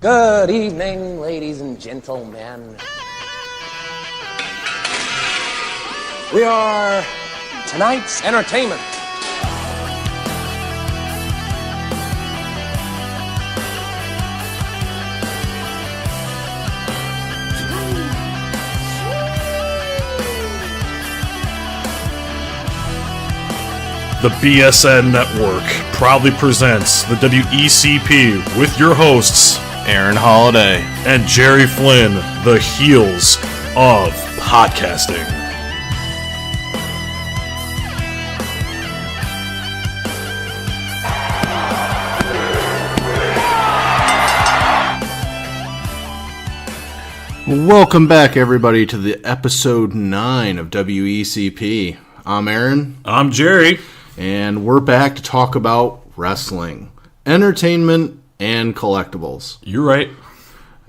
Good evening, ladies and gentlemen. We are tonight's entertainment. The B.S.N Network proudly presents the W.E.C.P with your hosts, Aaron Holiday and Jerry Flynn, the heels of podcasting. Welcome back, everybody, to the episode 9 of W.E.C.P. I'm Aaron. I'm Jerry. And we're back to talk about wrestling, entertainment, and collectibles. You're right.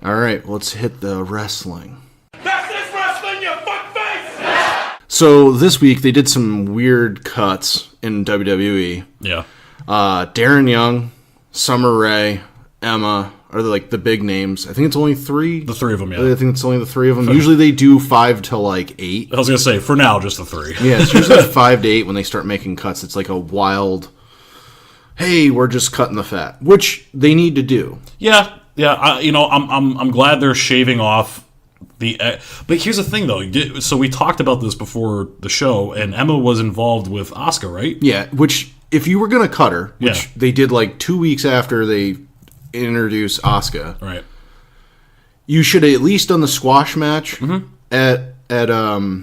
All right, let's hit the wrestling. That's this wrestling, you fuckface! So this week they did some weird cuts in WWE. Yeah. Darren Young, Summer Rae, Emma are the big names. I think it's only 3. The 3 of them, yeah. I think it's only the 3 of them. Usually they do 5 to 8. I was going to say, for now, just the 3. Yeah, it's usually 5 to 8 when they start making cuts. It's like a wild, hey, we're just cutting the fat, which they need to do. Yeah. I'm glad they're shaving off the. But here's the thing, though. So we talked about this before the show, and Emma was involved with Asuka, right? Yeah, which if you were going to cut her, which they did 2 weeks after they introduced Asuka, right? You should have at least done the squash match at what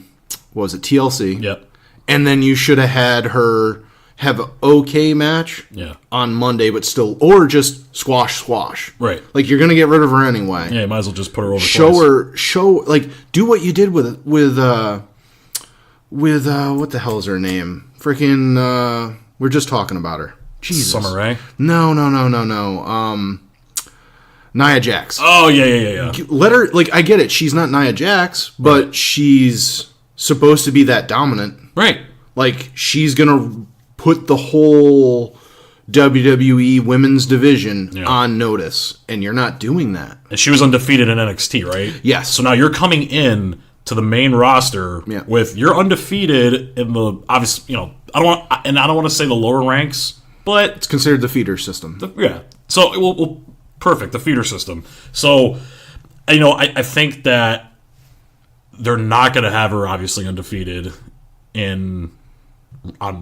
was it, TLC? Yep. And then you should have had her have an okay match on Monday, but still, or just squash. Right. You're going to get rid of her anyway. Yeah, you might as well just put her over. Do what you did with what the hell is her name? Freaking, we're just talking about her. Jesus. Summer Rae? No. Nia Jax. Oh, yeah. Let her, I get it. She's not Nia Jax, but she's supposed to be that dominant. Right. She's going to put the whole WWE women's division on notice, and you're not doing that. And she was undefeated in NXT, right? Yes. So now you're coming in to the main roster with, you're undefeated in the, obviously, I don't want to say the lower ranks, but it's considered the feeder system. So, perfect, the feeder system. So, I think that they're not going to have her obviously undefeated on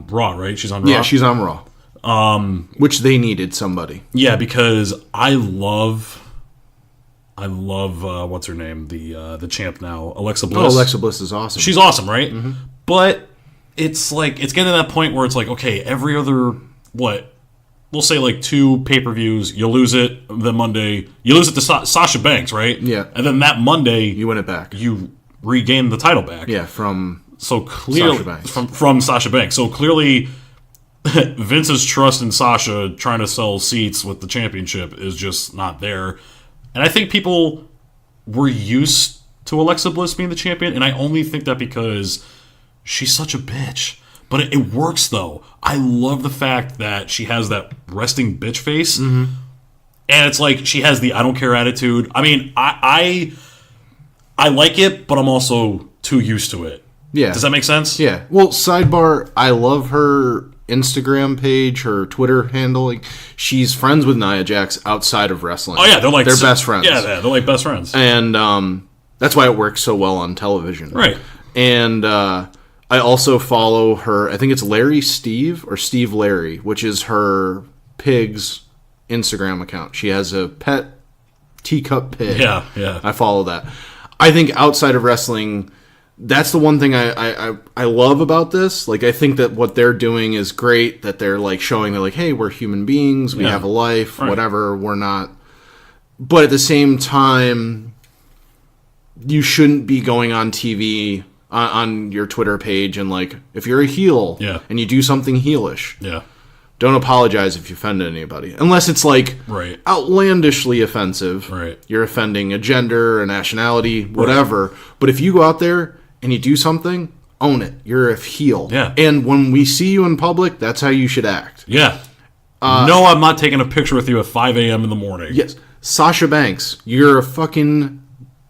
Raw, right? She's on Raw. Yeah, she's on Raw. Which they needed somebody. Yeah, because I love what's her name, the champ now, Alexa Bliss. Oh, Alexa Bliss is awesome. She's awesome, right? Mm-hmm. But it's it's getting to that point where it's okay, every other we'll say 2 pay-per-views, you lose it, then Monday you lose it to Sasha Banks, right? Yeah. And then that Monday you win it back. You regain the title back. Yeah, from Sasha Banks. From Sasha Banks. So clearly Vince's trust in Sasha trying to sell seats with the championship is just not there. And I think people were used to Alexa Bliss being the champion, and I only think that because she's such a bitch. But it works, though. I love the fact that she has that resting bitch face. Mm-hmm. And it's she has the I don't care attitude. I mean, I like it, but I'm also too used to it. Yeah. Does that make sense? Yeah. Well, sidebar, I love her Instagram page, her Twitter handle. She's friends with Nia Jax outside of wrestling. Oh, yeah. They're best friends. Yeah, they're best friends. And that's why it works so well on television. Right. And I also follow her, I think it's Larry Steve or Steve Larry, which is her pig's Instagram account. She has a pet teacup pig. Yeah. I follow that. I think outside of wrestling, that's the one thing I love about this. I think that what they're doing is great, that they're showing that hey, we're human beings, we have a life, whatever, we're not. But at the same time, you shouldn't be going on TV on your Twitter page and if you're a heel and you do something heelish, don't apologize if you offended anybody, unless it's outlandishly offensive. Right. You're offending a gender, a nationality, whatever. Right. But if you go out there and you do something, own it. You're a heel. Yeah. And when we see you in public, that's how you should act. Yeah. No, I'm not taking a picture with you at 5 a.m. in the morning. Yes. Sasha Banks, you're a fucking...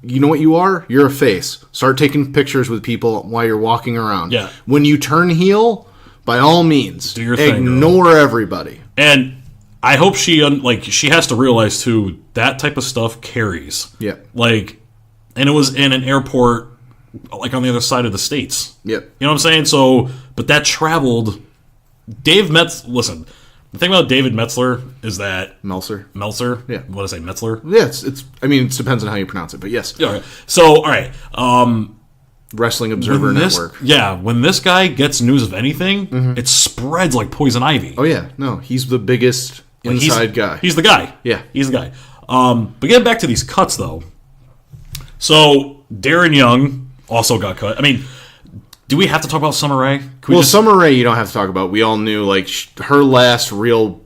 You know what you are? You're a face. Start taking pictures with people while you're walking around. Yeah. When you turn heel, by all means, do your thing, ignore everybody. And I hope she has to realize too that type of stuff carries. Yeah. Like, and it was in an airport, like on the other side of the states. Yep. You know what I'm saying? So, but that traveled. Listen, the thing about David Metzler is that Meltzer. Yeah. What did I say? Metzler. Yeah. It's. I mean, it depends on how you pronounce it, but yes. Yeah. All right. So, all right. Wrestling Observer Network. Yeah. When this guy gets news of anything, it spreads like poison ivy. Oh yeah. No, he's the biggest inside guy. He's the guy. Yeah. He's the guy. But getting back to these cuts though. So Darren Young also got cut. I mean, do we have to talk about Summer Rae? Summer Rae, you don't have to talk about. We all knew, like, her last real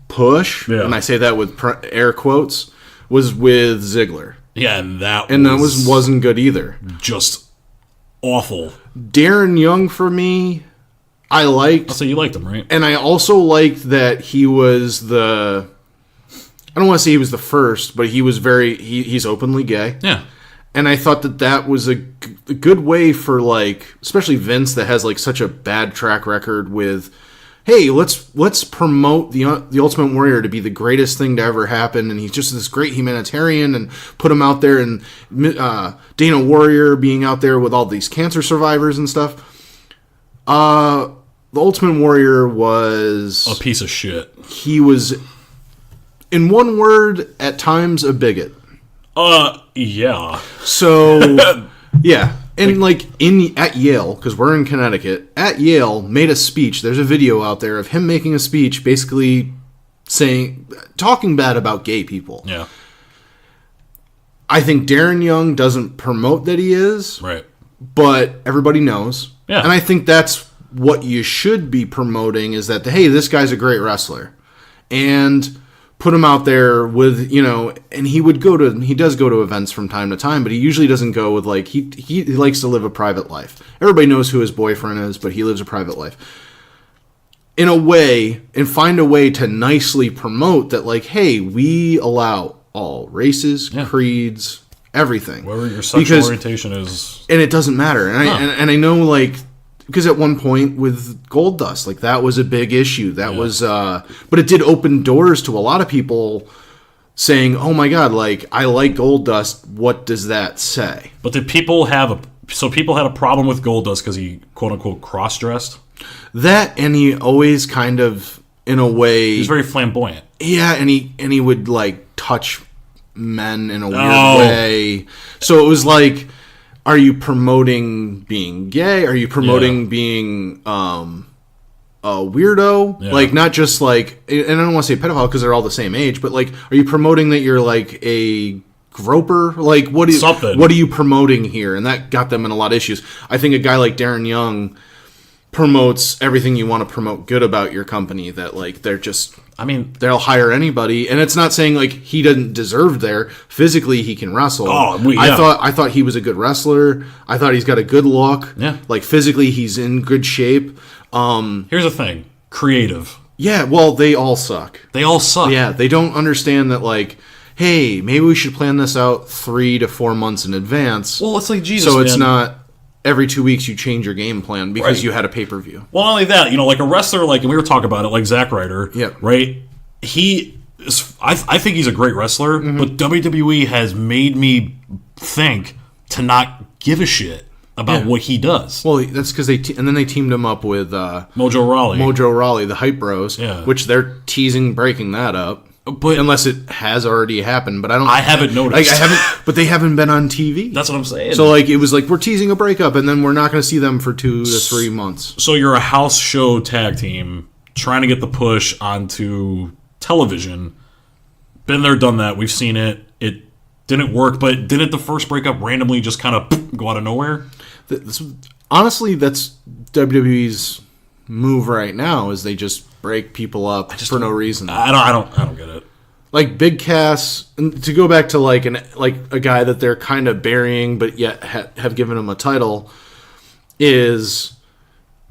push, and I say that with air quotes, was with Ziggler. Yeah, and that wasn't good either. Just awful. Darren Young, for me, I liked. I'll say you liked him, right? And I also liked that he was I don't want to say he was the first, but he was he's openly gay. Yeah. And I thought that was a good way for, like, especially Vince that has, like, such a bad track record with, hey, let's promote the Ultimate Warrior to be the greatest thing to ever happen, and he's just this great humanitarian, and put him out there, and Dana Warrior being out there with all these cancer survivors and stuff. The Ultimate Warrior was a piece of shit. He was, in one word, at times a bigot. Yeah. So, yeah. And, like, at Yale, because we're in Connecticut, at Yale, made a speech. There's a video out there of him making a speech basically talking bad about gay people. Yeah. I think Darren Young doesn't promote that he is. Right. But everybody knows. Yeah. And I think that's what you should be promoting, is that, hey, this guy's a great wrestler. And put him out there with, and he does go to events from time to time, but he usually doesn't go with, like, he likes to live a private life. Everybody knows who his boyfriend is, but he lives a private life. In a way, and find a way to nicely promote that, like, hey, we allow all races, creeds, everything. Whatever your sexual orientation is. And it doesn't matter. And I know, like, because at one point with Goldust, like, that was a big issue. That was, but it did open doors to a lot of people saying, "Oh my God, like, I like Goldust. What does that say?" But did people people had a problem with Goldust because he quote unquote cross dressed? That, and he always kind of, in a way, he's very flamboyant. Yeah, and he would, like, touch men in a weird way. So it was like, are you promoting being gay? Are you promoting being a weirdo? Yeah. Like, not just, like, and I don't want to say pedophile because they're all the same age, but, like, are you promoting that you're, like, a groper? Like, what are you promoting here? And that got them in a lot of issues. I think a guy like Darren Young promotes everything you want to promote good about your company, that, like, they're just, I mean, they'll hire anybody, and it's not saying, like, he doesn't deserve there. Physically, he can wrestle. I thought he was a good wrestler. I thought he's got a good look. Yeah. Like, physically, he's in good shape. Here's the thing. Creative. Yeah, well, they all suck. Yeah, they don't understand that, like, hey, maybe we should plan this out 3 to 4 months in advance. Well, it's like Jesus, so it's not every 2 weeks you change your game plan because you had a pay-per-view. Well, not only that, like a wrestler, like, and we were talking about it, like Zack Ryder, right? He is, I think he's a great wressler, but WWE has made me think to not give a shit about what he does. Well, that's because and then they teamed him up with Mojo Rawley, the Hype Bros, yeah. which they're teasing breaking that up. But unless it has already happened, but I haven't noticed. Like, but they haven't been on TV. That's what I'm saying. So, like, it was like, we're teasing a breakup, and then we're not going to see them for 2 to 3 months. So you're a house show tag team trying to get the push onto television. Been there, done that. We've seen it. It didn't work, but didn't the first breakup randomly just kind of go out of nowhere? Honestly, that's WWE's move right now, is they just break people up for no reason. I don't get it. Like Big Cass, and to go back to like a guy that they're kind of burying, but yet have given him a title, is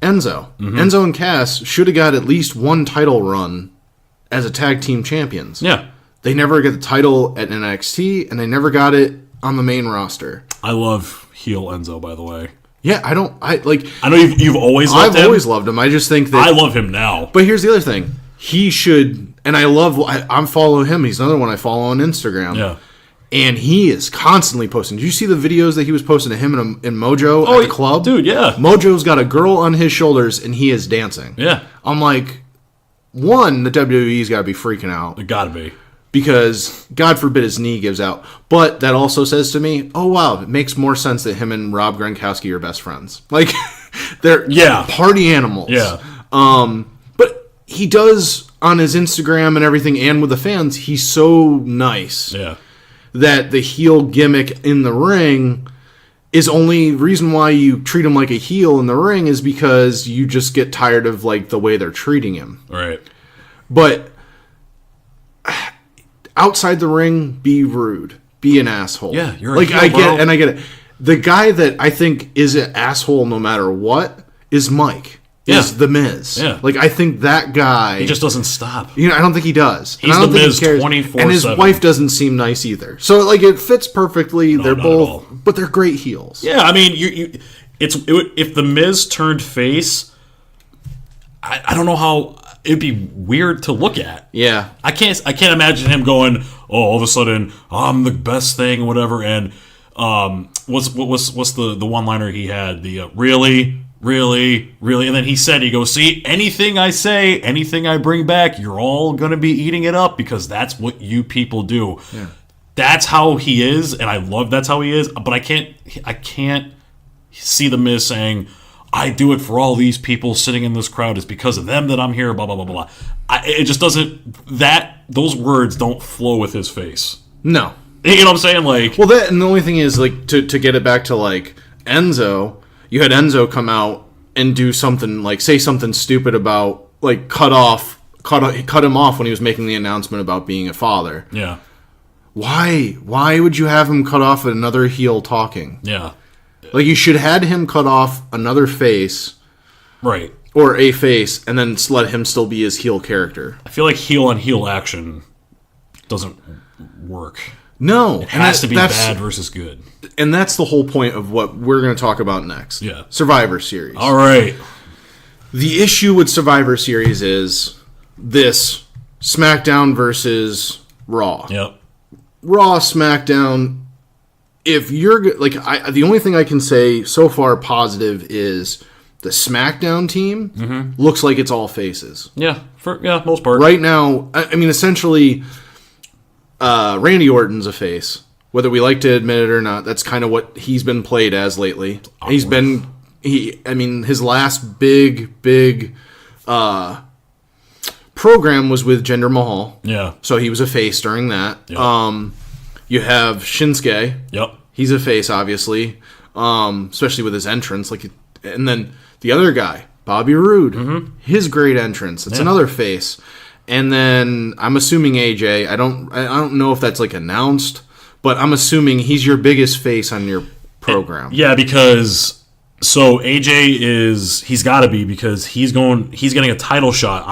Enzo. Enzo and Cass should have got at least one title run as a tag team champions. Yeah. They never get the title at NXT, and they never got it on the main roster. I love heel Enzo, by the way. Yeah, I know you've always loved him. I've always loved him. I just think that I love him now. But here's the other thing. He should, and I'm following him. He's another one I follow on Instagram. Yeah. And he is constantly posting. Did you see the videos that he was posting to him in Mojo at the club? Dude, yeah. Mojo's got a girl on his shoulders, and he is dancing. Yeah. I'm like, one, the WWE's got to be freaking out. It gotta be. Because, God forbid, his knee gives out. But that also says to me, oh, wow, it makes more sense that him and Rob Gronkowski are best friends. Like, they're party animals. Yeah. But he does, on his Instagram and everything, and with the fans, he's so nice. Yeah. That the heel gimmick in the ring is only reason why you treat him like a heel in the ring is because you just get tired of like the way they're treating him. Right. But outside the ring, be rude, be an asshole. Yeah, you're like a heel, I get it. The guy that I think is an asshole no matter what is Mike. Is The Miz. Yeah. Like, I think that guy... He just doesn't stop. I don't think he does. He's The Miz 24/7. And his wife doesn't seem nice either. So, like, it fits perfectly. No, they're not both... at all. But they're great heels. Yeah, I mean, if The Miz turned face, I don't know how... It'd be weird to look at. Yeah. I can't imagine him going, all of a sudden, I'm the best thing, or whatever, and what's the one-liner he had? The, really... Really, really, and then he goes, see, anything I say, anything I bring back, you're all going to be eating it up because that's what you people do. Yeah. That's how he is, and I love that's how he is, but I can't see The Miz saying, I do it for all these people sitting in this crowd. It's because of them that I'm here, blah, blah, blah, blah. It just doesn't, those words don't flow with his face. No. You know what I'm saying? Like, well, and the only thing is, like, to get it back to, like, Enzo... You had Enzo come out and do something, like, say something stupid about, like, cut him off when he was making the announcement about being a father. Yeah. Why? Why would you have him cut off another heel talking? Yeah. Like, you should have had him cut off another face. Right. Or a face, and then let him still be his heel character. I feel like heel on heel action doesn't work. No. It has to be bad versus good. And that's the whole point of what we're going to talk about next. Yeah. Survivor Series. All right. The issue with Survivor Series is this SmackDown versus Raw. Yep. Raw, SmackDown. If you're like, the only thing I can say so far positive is the SmackDown team looks like it's all faces. Yeah. Most part. Right now, I mean, essentially, Randy Orton's a face. Whether we like to admit it or not, that's kind of what he's been played as lately. Awkward. His last big program was with Jinder Mahal. Yeah. So he was a face during that. Yep. You have Shinsuke. Yep. He's a face, obviously, especially with his entrance. And then the other guy, Bobby Roode, his great entrance. It's another face. And then I'm assuming AJ. I don't know if that's like announced. But I'm assuming he's your biggest face on your program. Yeah, because AJ he's got to be because he's getting a title shot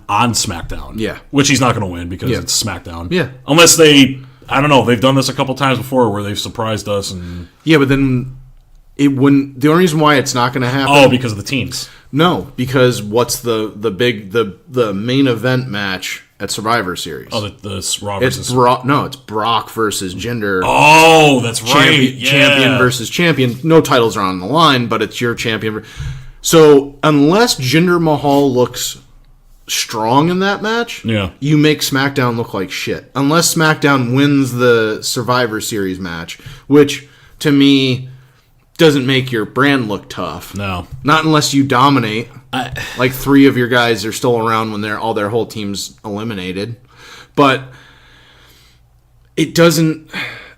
on SmackDown. Yeah, which he's not going to win because it's SmackDown. Yeah, unless I don't know, they've done this a couple times before where they've surprised us and but then it wouldn't. The only reason why it's not going to happen. Oh, because of the teams. No, because what's the main event match at Survivor Series? Oh, the Raw versus... it's Brock versus Jinder. Oh, that's right. Champion versus champion. No titles are on the line, but it's your champion. So, unless Jinder Mahal looks strong in that match, you make SmackDown look like shit. Unless SmackDown wins the Survivor Series match, which, to me... doesn't make your brand look tough. No. Not unless you dominate. Like 3 of your guys are still around when all their whole team's eliminated. But it doesn't...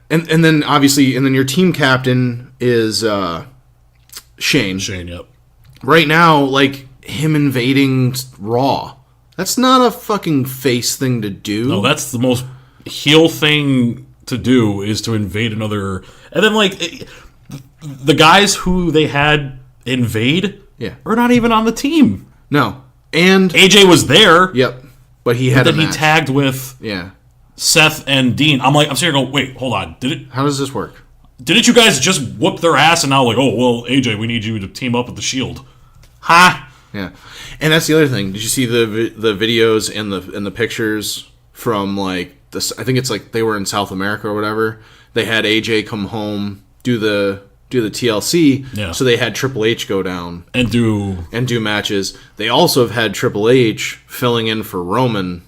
And then, obviously, your team captain is Shane. Shane, yep. Right now, like, him invading Raw. That's not a fucking face thing to do. No, that's the most heel thing to do is to invade another... And then, like... The guys who they had invade are not even on the team. No. And AJ was there. Yep. But he had he tagged with Seth and Dean. I'm sitting here going, wait, hold on. How does this work? Didn't you guys just whoop their ass and now like, oh, well, AJ, we need you to team up with the Shield? Ha! Yeah, and that's the other thing. Did you see the videos and the pictures from like this? I think it's like they were in South America or whatever. They had AJ come home, do the TLC. Yeah. So they had Triple H go down and do matches. They also have had Triple H filling in for Roman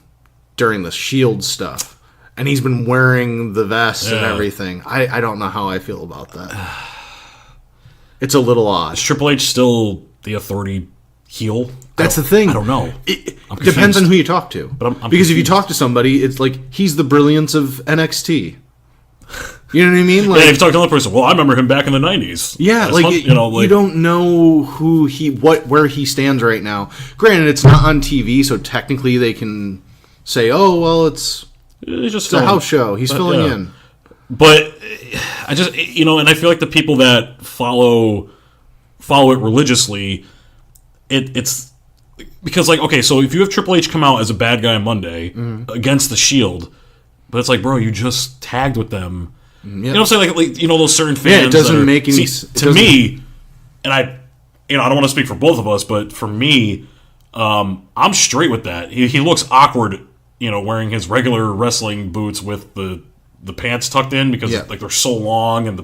during the Shield stuff, and he's been wearing the vest and everything. I don't know how I feel about that. It's a little odd. Is Triple H still the authority heel? That's the thing. I don't know. It depends on who you talk to. But I'm because confused. if you talk to somebody, it's like he's the brilliance of NXT. You know what I mean? Like, yeah, if you talk to another person, well, I remember him back in the 90s. Yeah, you don't know where he stands right now. Granted, it's not on TV, so technically they can say, "Oh, well, it's a house show. He's filling in." But I just, and I feel like the people that follow it religiously, it's because, like, okay, so if you have Triple H come out as a bad guy on Monday against the Shield, but it's like, bro, you just tagged with them. Yep. You know what I'm saying? Like those certain fans. Yeah, it doesn't make any sense. To me, and I don't want to speak for both of us, but for me, I'm straight with that. He looks awkward, wearing his regular wrestling boots with the pants tucked in because like they're so long and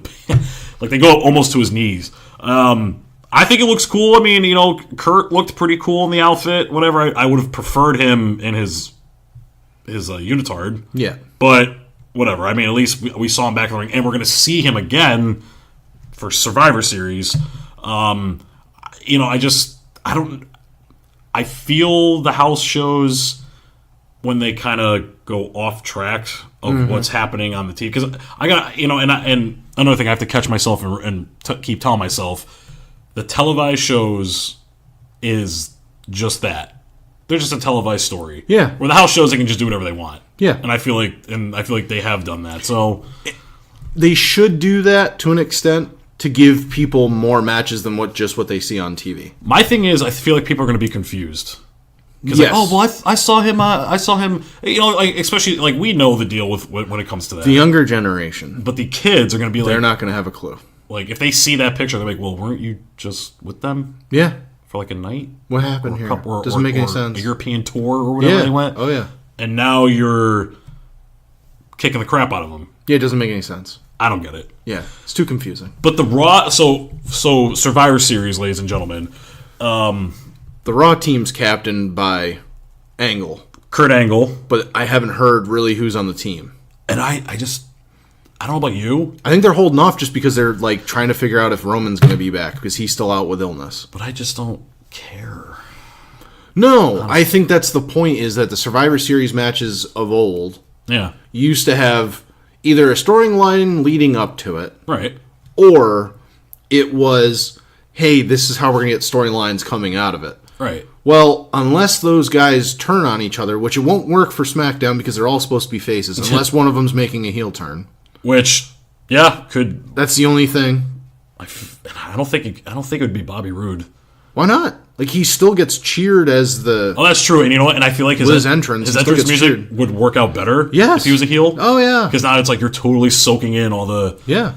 like they go up almost to his knees. I think it looks cool. I mean, Kurt looked pretty cool in the outfit. Whatever. I would have preferred him in his unitard. Yeah. But whatever. I mean, at least we saw him back in the ring, and we're going to see him again for Survivor Series. I feel the house shows when they kind of go off track of what's happening on the TV. Because I got, and another thing I have to catch myself and keep telling myself, the televised shows is just that. They're just a televised story. Yeah. Where the house shows, they can just do whatever they want. Yeah. And I feel like they have done that. So they should do that to an extent to give people more matches than what they see on TV. My thing is, I feel like people are going to be confused. Because yes. I saw him. Especially like we know the deal with when it comes to that. The younger generation, but the kids are going to be like, they're not going to have a clue. Like if they see that picture, they're like, well, weren't you just with them? Yeah. For like a night? What happened here? Doesn't make any sense. A European tour or whatever they went. Oh yeah. And now you're kicking the crap out of them. Yeah, it doesn't make any sense. I don't get it. Yeah, it's too confusing. But the Raw, so Survivor Series, ladies and gentlemen. The Raw team's captained by Angle. Kurt Angle. But I haven't heard really who's on the team. And I don't know about you. I think they're holding off just because they're like trying to figure out if Roman's going to be back because he's still out with illness. But I just don't care. No, I think that's the point, is that the Survivor Series matches of old used to have either a storyline leading up to it. Right. Or it was, hey, this is how we're going to get storylines coming out of it. Right. Well, unless those guys turn on each other, which it won't work for SmackDown because they're all supposed to be faces, unless one of them's making a heel turn. Which, could. That's the only thing. I don't think it would be Bobby Roode. Why not? Like, he still gets cheered as the... Oh, that's true. And you know what? And I feel like his entrance music cheered. would work out better if he was a heel. Oh, yeah. Because now it's like you're totally soaking in all the... Yeah.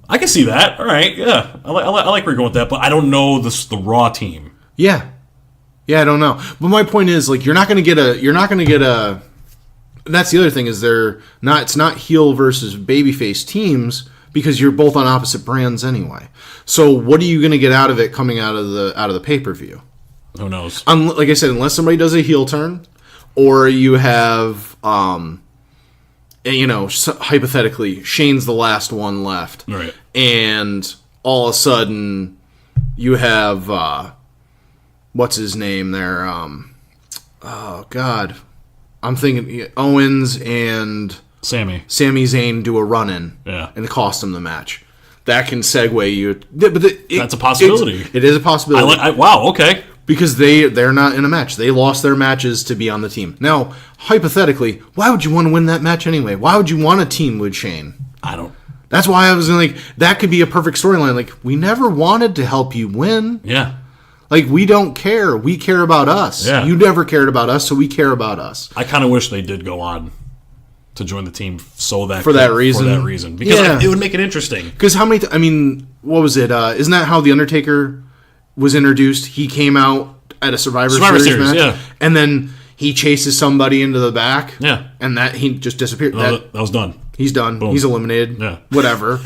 I can see that. All right, yeah. I like where you're going with that, but I don't know the Raw team. Yeah. Yeah, I don't know. But my point is, like, you're not going to get a... That's the other thing, is it's not heel versus babyface teams, because you're both on opposite brands anyway. So what are you going to get out of it coming out of the pay-per-view? Who knows? Like I said, unless somebody does a heel turn, or you have, hypothetically, Shane's the last one left. Right. And all of a sudden, you have, what's his name there? Oh, God. I'm thinking Owens and... Sami Zayn do a run-in and cost him the match. That can segue you. But that's a possibility. It is a possibility. Wow, okay. Because they're not in a match. They lost their matches to be on the team. Now, hypothetically, why would you want to win that match anyway? Why would you want a team with Shane? I don't. That's why I was like, that could be a perfect storyline. Like, we never wanted to help you win. Yeah. Like, we don't care. We care about us. Yeah. You never cared about us, so we care about us. I kind of wish they did go on to join the team for that reason. Because it would make it interesting. Because how many? What was it? Isn't that how the Undertaker was introduced? He came out at a Survivor Series match, yeah, and then he chases somebody into the back, yeah, and that he just disappeared. That was done. He's done. Boom. He's eliminated. Yeah, whatever.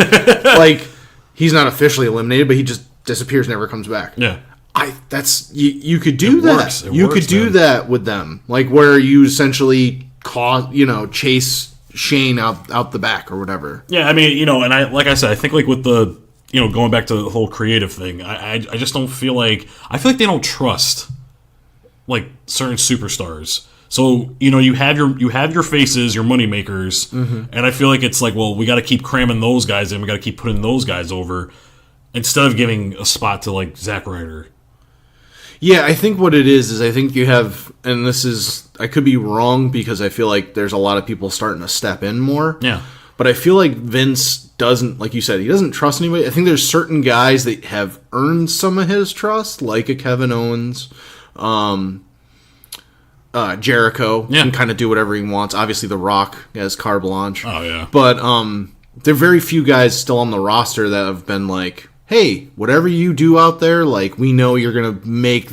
Like he's not officially eliminated, but he just disappears, never comes back. Yeah. You could do that. You could do that with them, like where you essentially chase Shane out the back or whatever. Yeah, I mean, and I said, I think like with the going back to the whole creative thing, I just don't feel like they don't trust like certain superstars. So you have your faces, your money makers, and I feel like it's like, well, we got to keep cramming those guys in. We got to keep putting those guys over instead of giving a spot to like Zack Ryder. Yeah, I think what it is I think you have, and this is, I could be wrong because I feel like there's a lot of people starting to step in more. Yeah. But I feel like Vince doesn't, like you said, he doesn't trust anybody. I think there's certain guys that have earned some of his trust, like a Kevin Owens, Jericho can kind of do whatever he wants. Obviously, The Rock has carte blanche. Oh, yeah. But there are very few guys still on the roster that have been like, hey, whatever you do out there, like, we know you're going to make...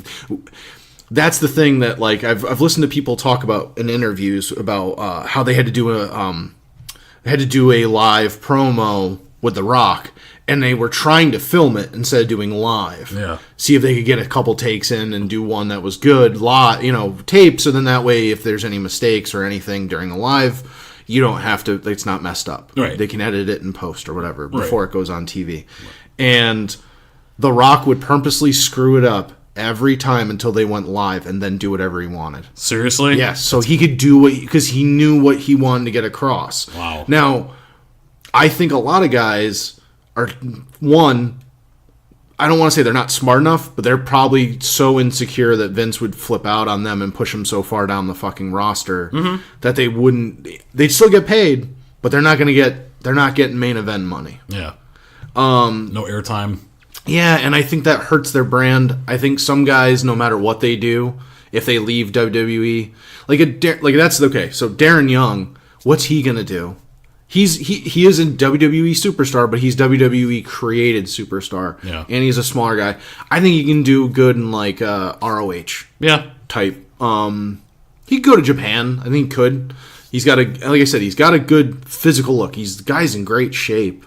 That's the thing that, like, I've listened to people talk about in interviews about how they had to do a live promo with The Rock, and they were trying to film it instead of doing live. Yeah. See if they could get a couple takes in and do one that was good, tape, so then that way if there's any mistakes or anything during the live, you don't have to, it's not messed up. Right. They can edit it in post or whatever before it goes on TV. Right. And The Rock would purposely screw it up every time until they went live and then do whatever he wanted. Seriously? Yes, so he could do because he knew what he wanted to get across. Wow. Now, I think a lot of guys are, one, I don't want to say they're not smart enough, but they're probably so insecure that Vince would flip out on them and push them so far down the fucking roster that they'd still get paid, but they're not getting main event money. Yeah. No airtime. Yeah, and I think that hurts their brand. I think some guys, no matter what they do, if they leave WWE, that's okay. So Darren Young, what's he gonna do? He is a WWE superstar, but he's WWE created superstar. Yeah, and he's a smaller guy. I think he can do good in like ROH. Yeah, type. He could go to Japan. I think he could. He's got like I said, he's got a good physical look. The guy's in great shape.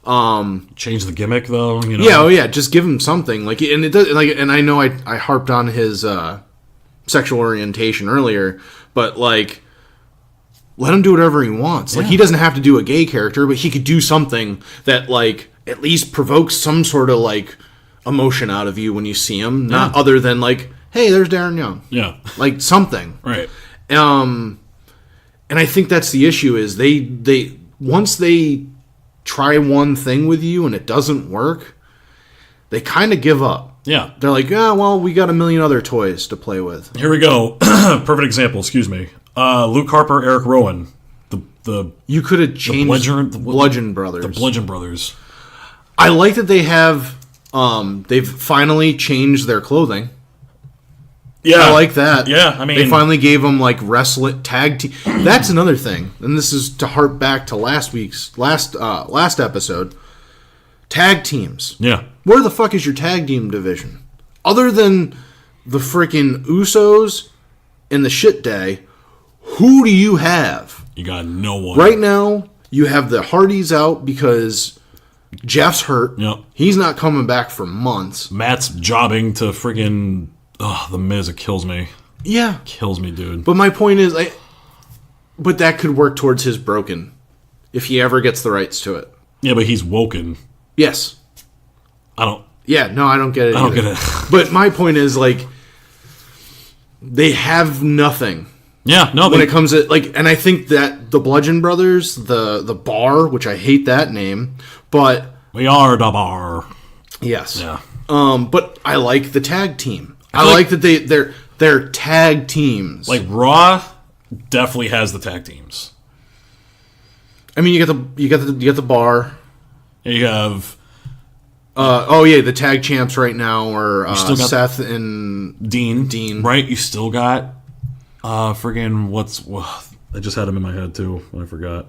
Change the gimmick though, Yeah, just give him something. And it does and I know I harped on his sexual orientation earlier, but let him do whatever he wants. Yeah. He doesn't have to do a gay character, but he could do something that at least provokes some sort of emotion out of you when you see him, not other than hey, there's Darren Young. Yeah. Something. Right. And I think that's the issue is they once they try one thing with you and it doesn't work, they kind of give up. Yeah. They're like, we got a million other toys to play with. Here we go. Perfect example, excuse me. Luke Harper, Eric Rowan. You could have changed the Bludgeon Brothers. The Bludgeon Brothers. I like that they have they've finally changed their clothing. Yeah. I like that. Yeah, I mean, they finally gave them wrestling tag team. That's another thing. And this is to harp back to last episode. Tag teams. Yeah. Where the fuck is your tag team division? Other than the freaking Usos and the Shit Day, who do you have? You got no one. Right now, you have the Hardys out because Jeff's hurt. Yep. He's not coming back for months. Matt's jobbing to freaking... the Miz, it kills me. Yeah. Kills me, dude. But my point is, but that could work towards his broken if he ever gets the rights to it. Yeah, but he's woken. Yes. I don't get it. I don't get it. But my point is, they have nothing. Yeah, no. When it comes to, and I think that the Bludgeon Brothers, the Bar, which I hate that name, but... We are the Bar. Yes. Yeah. But I like the tag team. I like that they're tag teams. Raw definitely has the tag teams. I mean, you get the Bar. You have the tag champs right now are Seth and Dean. Dean. Right? You still got friggin' I just had him in my head too when I forgot.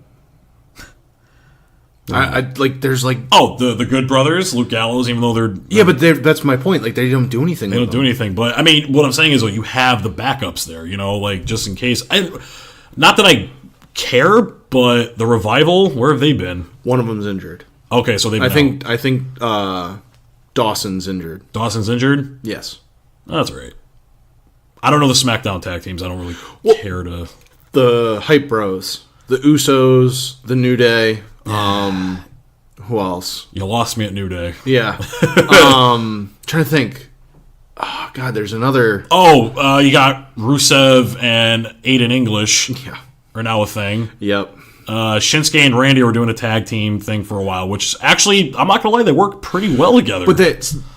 I like. There's like. Oh, the Good Brothers, Luke Gallows. Even though they're but that's my point. Like they don't do anything. They don't do anything. But I mean, what I'm saying is, you have the backups there. Like just in case. Not that I care, but the Revival, where have they been? One of them's injured. Okay, so they've been I think Dawson's injured. Dawson's injured? Yes. That's right. I don't know the SmackDown tag teams. I don't really care to... The Hype Bros. The Usos. The New Day. Who else? You lost me at New Day. Yeah. Trying to think. Oh, God, there's another... Oh, you got Rusev and Aiden English. Yeah. Are now a thing. Yep. Shinsuke and Randy were doing a tag team thing for a while, which actually, I'm not going to lie, they work pretty well together. But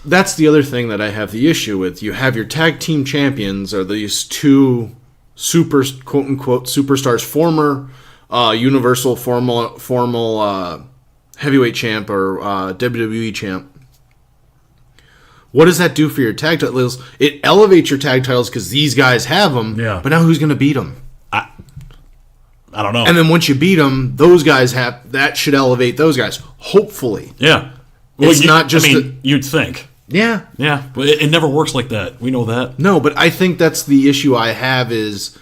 that's the other thing that I have the issue with. You have your tag team champions are these two quote-unquote superstars, former Universal formal heavyweight champ or WWE champ. What does that do for your tag titles? It elevates your tag titles because these guys have them, but now who's going to beat them? I don't know. And then once you beat them, those guys that should elevate those guys. Hopefully. Yeah. Well, it's not just... you'd think. Yeah. Yeah, but it never works like that. We know that. No, but I think that's the issue I have is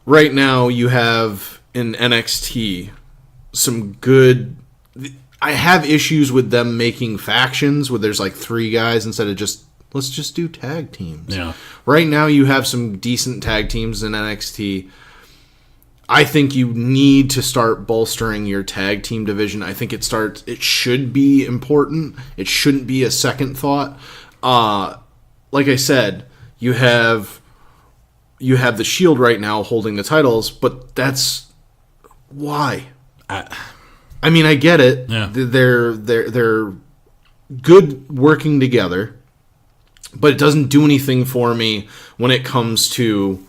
right now you have in NXT some good... I have issues with them making factions where there's like 3 guys instead of just... Let's just do tag teams. Yeah. Right now you have some decent tag teams in NXT. I think you need to start bolstering your tag team division. I think it should be important. It shouldn't be a second thought. Like I said, you have the Shield right now holding the titles, but that's why. I mean, I get it. Yeah. They're good working together, but it doesn't do anything for me when it comes to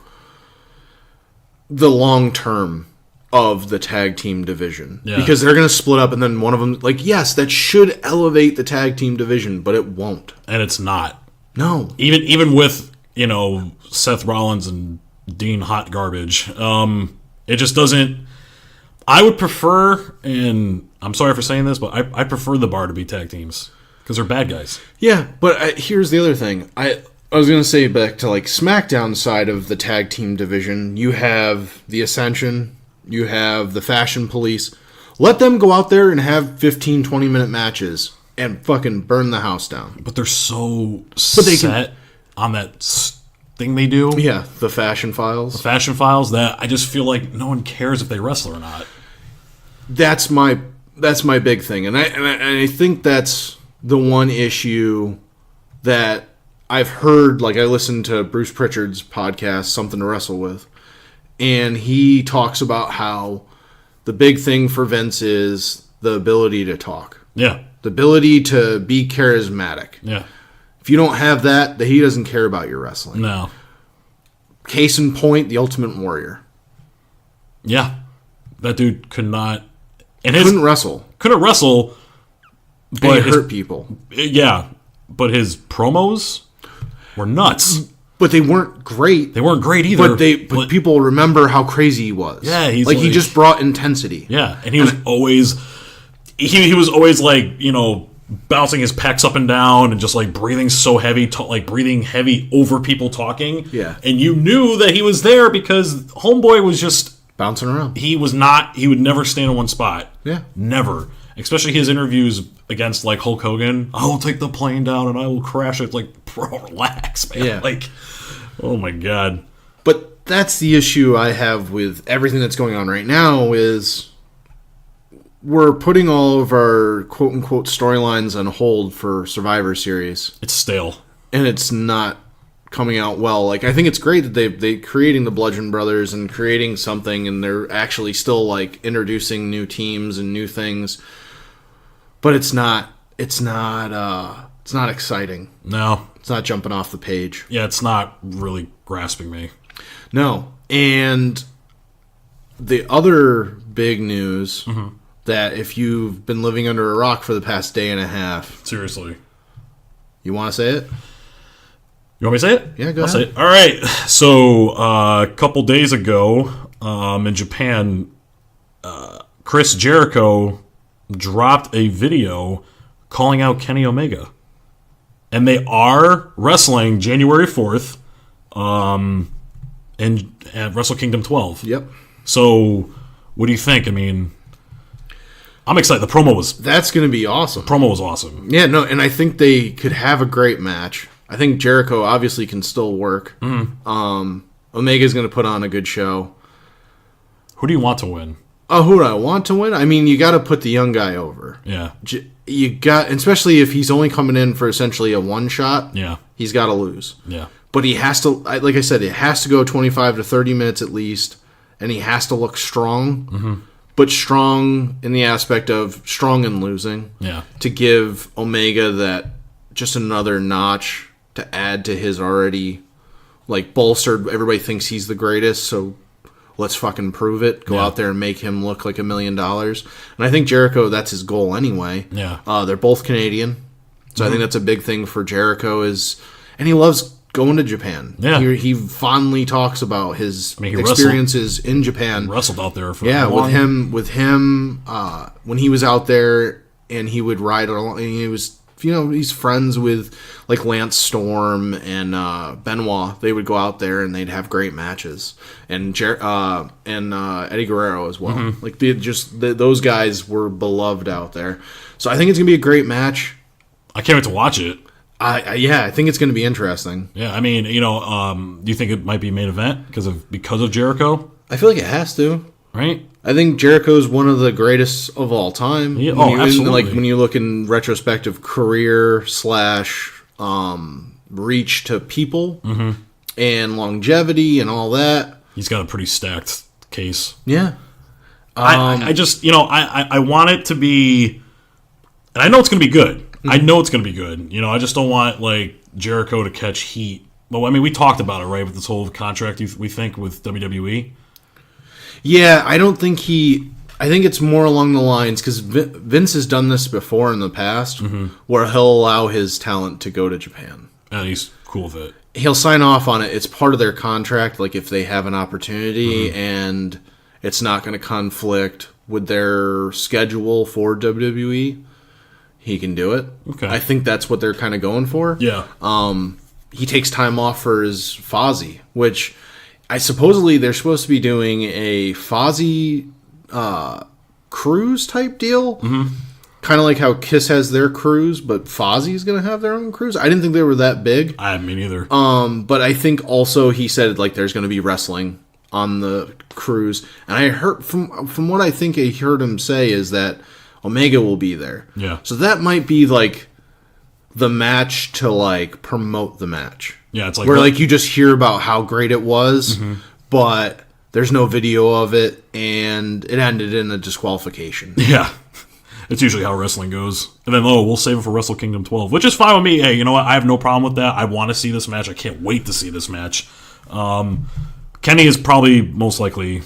the long term of the tag team division. Yeah. Because they're going to split up and then one of them, like, yes, that should elevate the tag team division, but it won't. And it's not. No. Even with, Seth Rollins and Dean Hot Garbage, it just doesn't... I would prefer, and I'm sorry for saying this, but I prefer the Bar to be tag teams because they're bad guys. Yeah, but here's the other thing. I was going to say back to like SmackDown side of the tag team division, you have the Ascension, you have the Fashion Police. Let them go out there and have 15, 20-minute matches and fucking burn the house down. But they're so set on that thing they do. Yeah, the Fashion Files. The Fashion Files, that I just feel like no one cares if they wrestle or not. That's my big thing. And I think that's the one issue that I've heard, like I listened to Bruce Pritchard's podcast, Something to Wrestle With, and he talks about how the big thing for Vince is the ability to talk. Yeah. The ability to be charismatic. Yeah. If you don't have that, he doesn't care about your wrestling. No. Case in point, the Ultimate Warrior. Yeah. That dude could not... Couldn't wrestle. Couldn't wrestle, but he hurt people. Yeah. But his promos were nuts. But they weren't great. They weren't great either. But people remember how crazy he was. Yeah, he's like he just brought intensity. Yeah, and he was always he was always like, bouncing his pecs up and down and just like breathing so heavy, breathing heavy over people talking. Yeah. And you knew that he was there because Homeboy was just bouncing around. He would never stand in one spot. Yeah. Never. Especially his interviews against like Hulk Hogan. I will take the plane down and I will crash it. It's like, bro, relax, man. Yeah. Like, oh my God. But that's the issue I have with everything that's going on right now is we're putting all of our quote unquote storylines on hold for Survivor Series. It's stale. And it's not coming out well. Like, I think it's great that they creating the Bludgeon Brothers and creating something, and they're actually still like introducing new teams and new things. But it's not exciting. No. It's not jumping off the page. Yeah, it's not really grasping me. No. And the other big news that if you've been living under a rock for the past day and a half. Seriously. You want to say it? You want me to say it? Yeah, go I'll ahead. say it. All right. So, a couple days ago, in Japan, Chris Jericho dropped a video calling out Kenny Omega. And they are wrestling January 4th at Wrestle Kingdom 12. Yep. So, what do you think? I mean, I'm excited. That's going to be awesome. Promo was awesome. Yeah, no, and I think they could have a great match. I think Jericho obviously can still work. Omega's going to put on a good show. Who do you want to win? Oh, who do I want to win? I mean, you got to put the young guy over. Yeah. You got, especially if he's only coming in for essentially a one shot. Yeah. He's got to lose. Yeah. But he has to, like I said, it has to go 25 to 30 minutes at least, and he has to look strong. Mm-hmm. But strong in the aspect of strong and losing. Yeah. To give Omega that just another notch to add to his already, like, bolstered. Everybody thinks he's the greatest, so let's fucking prove it. Go out there and make him look like $1 million. And I think Jericho, that's his goal anyway. Yeah. They're both Canadian, so I think that's a big thing for Jericho. And he loves going to Japan. Yeah. He fondly talks about his experiences in Japan. Wrestled out there for with him when he was out there and he would ride along. He was, he's friends with like Lance Storm and Benoit. They would go out there and they'd have great matches. And Eddie Guerrero as well. Mm-hmm. Like those guys were beloved out there. So I think it's gonna be a great match. I can't wait to watch it. I think it's going to be interesting. Yeah, I mean, do you think it might be main event because of Jericho? I feel like it has to. Right? I think Jericho's one of the greatest of all time. Yeah, absolutely. Like when you look in retrospective career / reach to people and longevity and all that. He's got a pretty stacked case. Yeah. I just, I want it to be, and I know it's going to be good. I know it's going to be good. I just don't want, like, Jericho to catch heat. Well, I mean, we talked about it, right, with this whole contract, we think, with WWE. Yeah, I don't think I think it's more along the lines, because Vince has done this before in the past, where he'll allow his talent to go to Japan. And he's cool with it. He'll sign off on it. It's part of their contract, like, if they have an opportunity, and it's not going to conflict with their schedule for WWE. He can do it. Okay. I think that's what they're kind of going for. Yeah. He takes time off for his Fozzy, which supposedly they're supposed to be doing a Fozzy cruise type deal. Mm-hmm. Kind of like how Kiss has their cruise, but Fozzy's going to have their own cruise. I didn't think they were that big. I mean, either. But I think also he said like there's going to be wrestling on the cruise, and I heard from what I think I heard him say is that Omega will be there. Yeah. So that might be like the match to like promote the match. Yeah, it's like where like you just hear about how great it was, but there's no video of it, and it ended in a disqualification. Yeah. It's usually how wrestling goes. And then, we'll save it for Wrestle Kingdom 12, which is fine with me. Hey, you know what? I have no problem with that. I want to see this match. I can't wait to see this match. Kenny is probably most likely...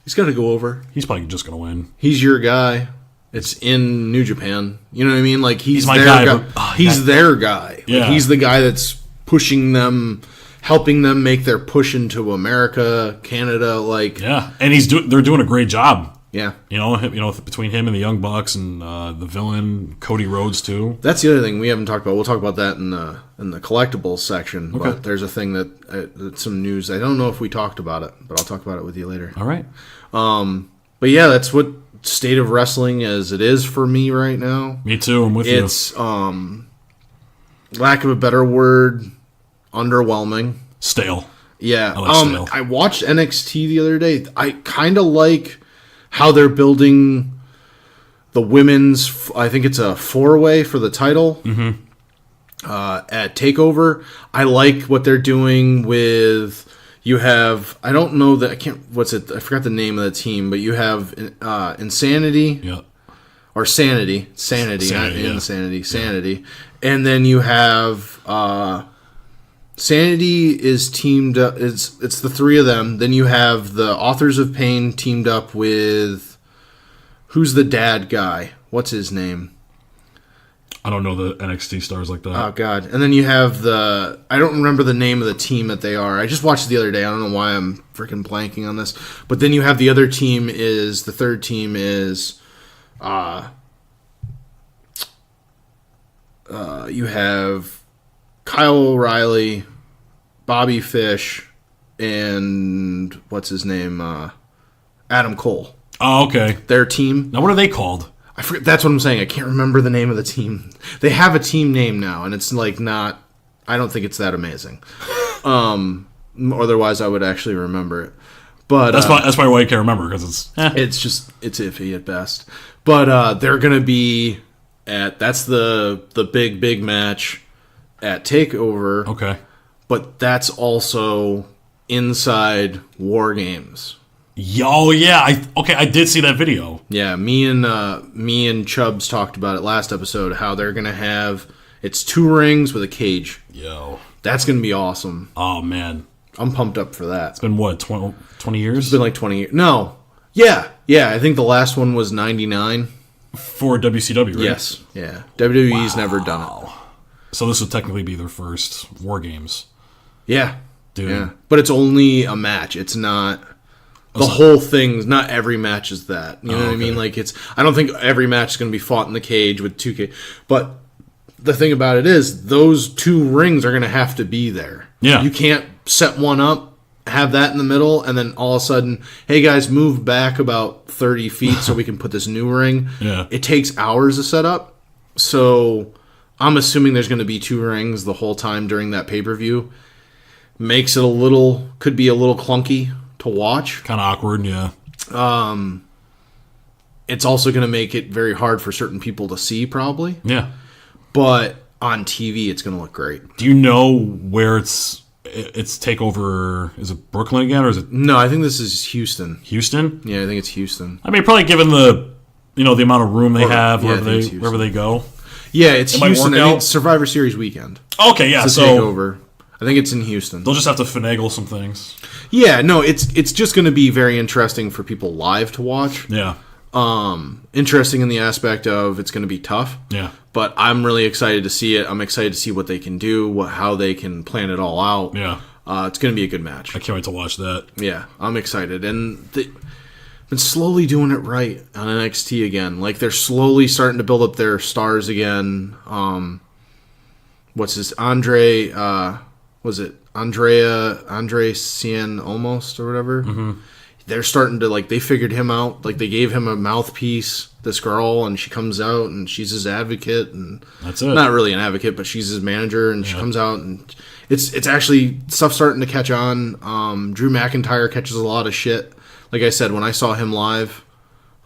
He's got to go over. He's probably just going to win. He's your guy. It's in New Japan. You know what I mean? Like he's my their guy. He's their guy. Yeah. Like, he's the guy that's pushing them, helping them make their push into America, Canada. Like yeah, and they're doing a great job. Yeah, between him and the Young Bucks and the villain Cody Rhodes too. That's the other thing we haven't talked about. We'll talk about that in the collectibles section. Okay. But there's a thing that's some news. I don't know if we talked about it, but I'll talk about it with you later. All right. But yeah, that's what state of wrestling as it is for me right now. Me too. I'm with you. It's lack of a better word, underwhelming. Stale. Yeah. I like stale. I watched NXT the other day. I kind of like how they're building the women's. I think it's a 4-way for the title. At TakeOver. I like what they're doing with. You have, I don't know that, I forgot the name of the team, but you have Insanity. Yeah. Or Sanity, not Insanity, Sanity. And then you have, Sanity is teamed up, it's the three of them. Then you have the Authors of Pain teamed up with, who's the dad guy? What's his name? I don't know the NXT stars like that. Oh, God. And then you have I don't remember the name of the team that they are. I just watched it the other day. I don't know why I'm freaking blanking on this. But then you have the other team the third team is, you have Kyle O'Reilly, Bobby Fish, and what's his name? Adam Cole. Oh, okay. Their team. Now, what are they called? I forget. That's what I'm saying. I can't remember the name of the team. They have a team name now, and it's like not. I don't think it's that amazing. Otherwise, I would actually remember it. But that's probably why I can't remember, because it's it's iffy at best. But they're gonna be that's the big match at TakeOver. Okay. But that's also inside War Games. Oh yeah, I did see that video. Yeah, me and Chubbs talked about it last episode. How they're gonna have it's 2 rings with a cage. Yo, that's gonna be awesome. Oh man, I'm pumped up for that. It's been what 20 years? It's been like 20 years. No, yeah. I think the last one was 99 for WCW. Right? Yes, yeah. WWE's never done it. So this would technically be their first War Games. Yeah, dude. Yeah, but it's only a match. It's not. The whole thing, not every match is that. You know what I mean? Like I don't think every match is going to be fought in the cage with 2K. But the thing about it is, those 2 rings are going to have to be there. Yeah. You can't set one up, have that in the middle, and then all of a sudden, hey guys, move back about 30 feet so we can put this new ring. Yeah. It takes hours to set up. So I'm assuming there's going to be 2 rings the whole time during that pay-per-view. Makes it could be a little clunky to watch. Kind of awkward, yeah. It's also going to make it very hard for certain people to see, probably. Yeah. But on TV, it's going to look great. Do you know where it's TakeOver? Is it Brooklyn again, or is it? No, I think this is Houston. Houston? Yeah, I think it's Houston. I mean, probably given the amount of room they have wherever they go. Yeah, it's Houston. I think it's Survivor Series weekend. Okay, yeah. So TakeOver. I think it's in Houston. They'll just have to finagle some things. Yeah, no, it's just going to be very interesting for people live to watch. Yeah. Interesting in the aspect of it's going to be tough. Yeah. But I'm really excited to see it. I'm excited to see what they can do, how they can plan it all out. Yeah. It's going to be a good match. I can't wait to watch that. Yeah, I'm excited. And they've been slowly doing it right on NXT again. Like, they're slowly starting to build up their stars again. What's his? Andre Cien almost or whatever. Mm-hmm. They're starting to they figured him out. Like, they gave him a mouthpiece, this girl, and she comes out and she's his advocate, and that's it. Not really an advocate, but she's his manager, and she comes out and it's actually stuff starting to catch on. Drew McIntyre catches a lot of shit. Like I said, when I saw him live,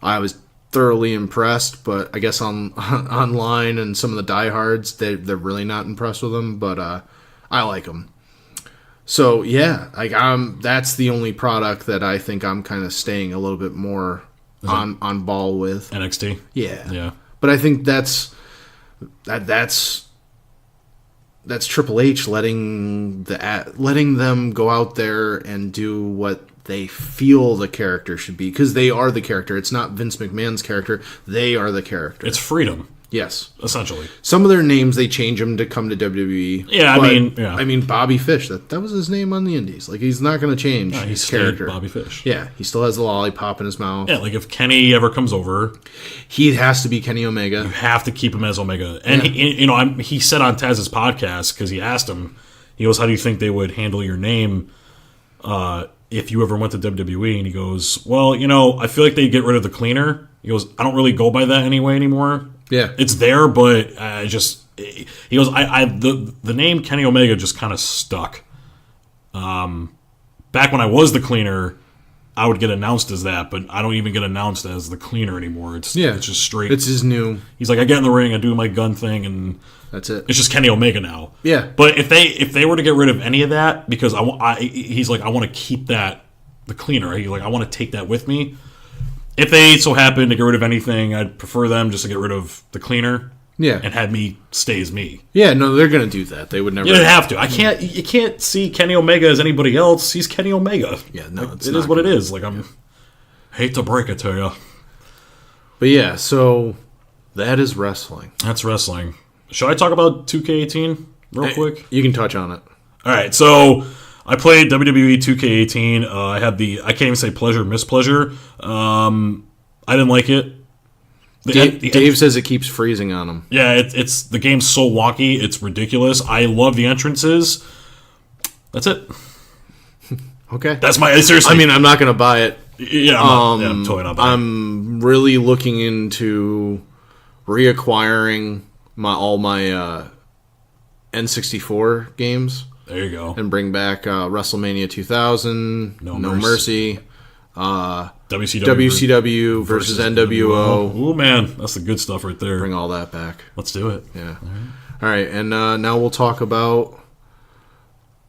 I was thoroughly impressed, but I guess online and some of the diehards, they're really not impressed with him, but I like him. So yeah, that's the only product that I think I'm kind of staying a little bit more on ball with. NXT. Yeah. But I think that's Triple H letting them go out there and do what they feel the character should be, because they are the character. It's not Vince McMahon's character. They are the character. It's freedom. Yes, essentially. Some of their names they change them to come to WWE. Yeah, I mean Bobby Fish. That was his name on the Indies. Like, he's not going to change his character. Bobby Fish. Yeah, he still has the lollipop in his mouth. Yeah, like if Kenny ever comes over, he has to be Kenny Omega. You have to keep him as Omega. And he said on Taz's podcast, because he asked him, he goes, "How do you think they would handle your name if you ever went to WWE?" And he goes, "Well, I feel like they get rid of the cleaner." He goes, "I don't really go by that anymore." Yeah, it's there, but he goes, the name Kenny Omega just kind of stuck. Back when I was the cleaner, I would get announced as that, but I don't even get announced as the cleaner anymore. It's just straight. It's his new. He's like, I get in the ring, I do my gun thing, and that's it. It's just Kenny Omega now. Yeah. But if they were to get rid of any of that, because he's like, I want to keep that the cleaner. He's like, I want to take that with me. If they so happen to get rid of anything, I'd prefer them just to get rid of the cleaner. Yeah. And have me stay as me. Yeah, no, they're going to do that. They would never. You don't have to. You can't see Kenny Omega as anybody else. He's Kenny Omega. Yeah, no, it is what it is. Like, hate to break it to you. But yeah, so That is wrestling. That's wrestling. Should I talk about 2K18 real quick? You can touch on it. All right, so I played WWE 2K18. I had I can't even say pleasure, mispleasure. I didn't like it. Dave says it keeps freezing on him. Yeah, it's the game's so wonky, it's ridiculous. I love the entrances. That's it. Okay. That's seriously. I mean, I'm not going to buy it. Yeah, I'm totally not buying it. I'm really looking into reacquiring all my N64 games. There you go. And bring back WrestleMania 2000, No Mercy, WCW versus NWO. Oh man, that's the good stuff right there. Bring all that back. Let's do it. Yeah. All right, and now we'll talk about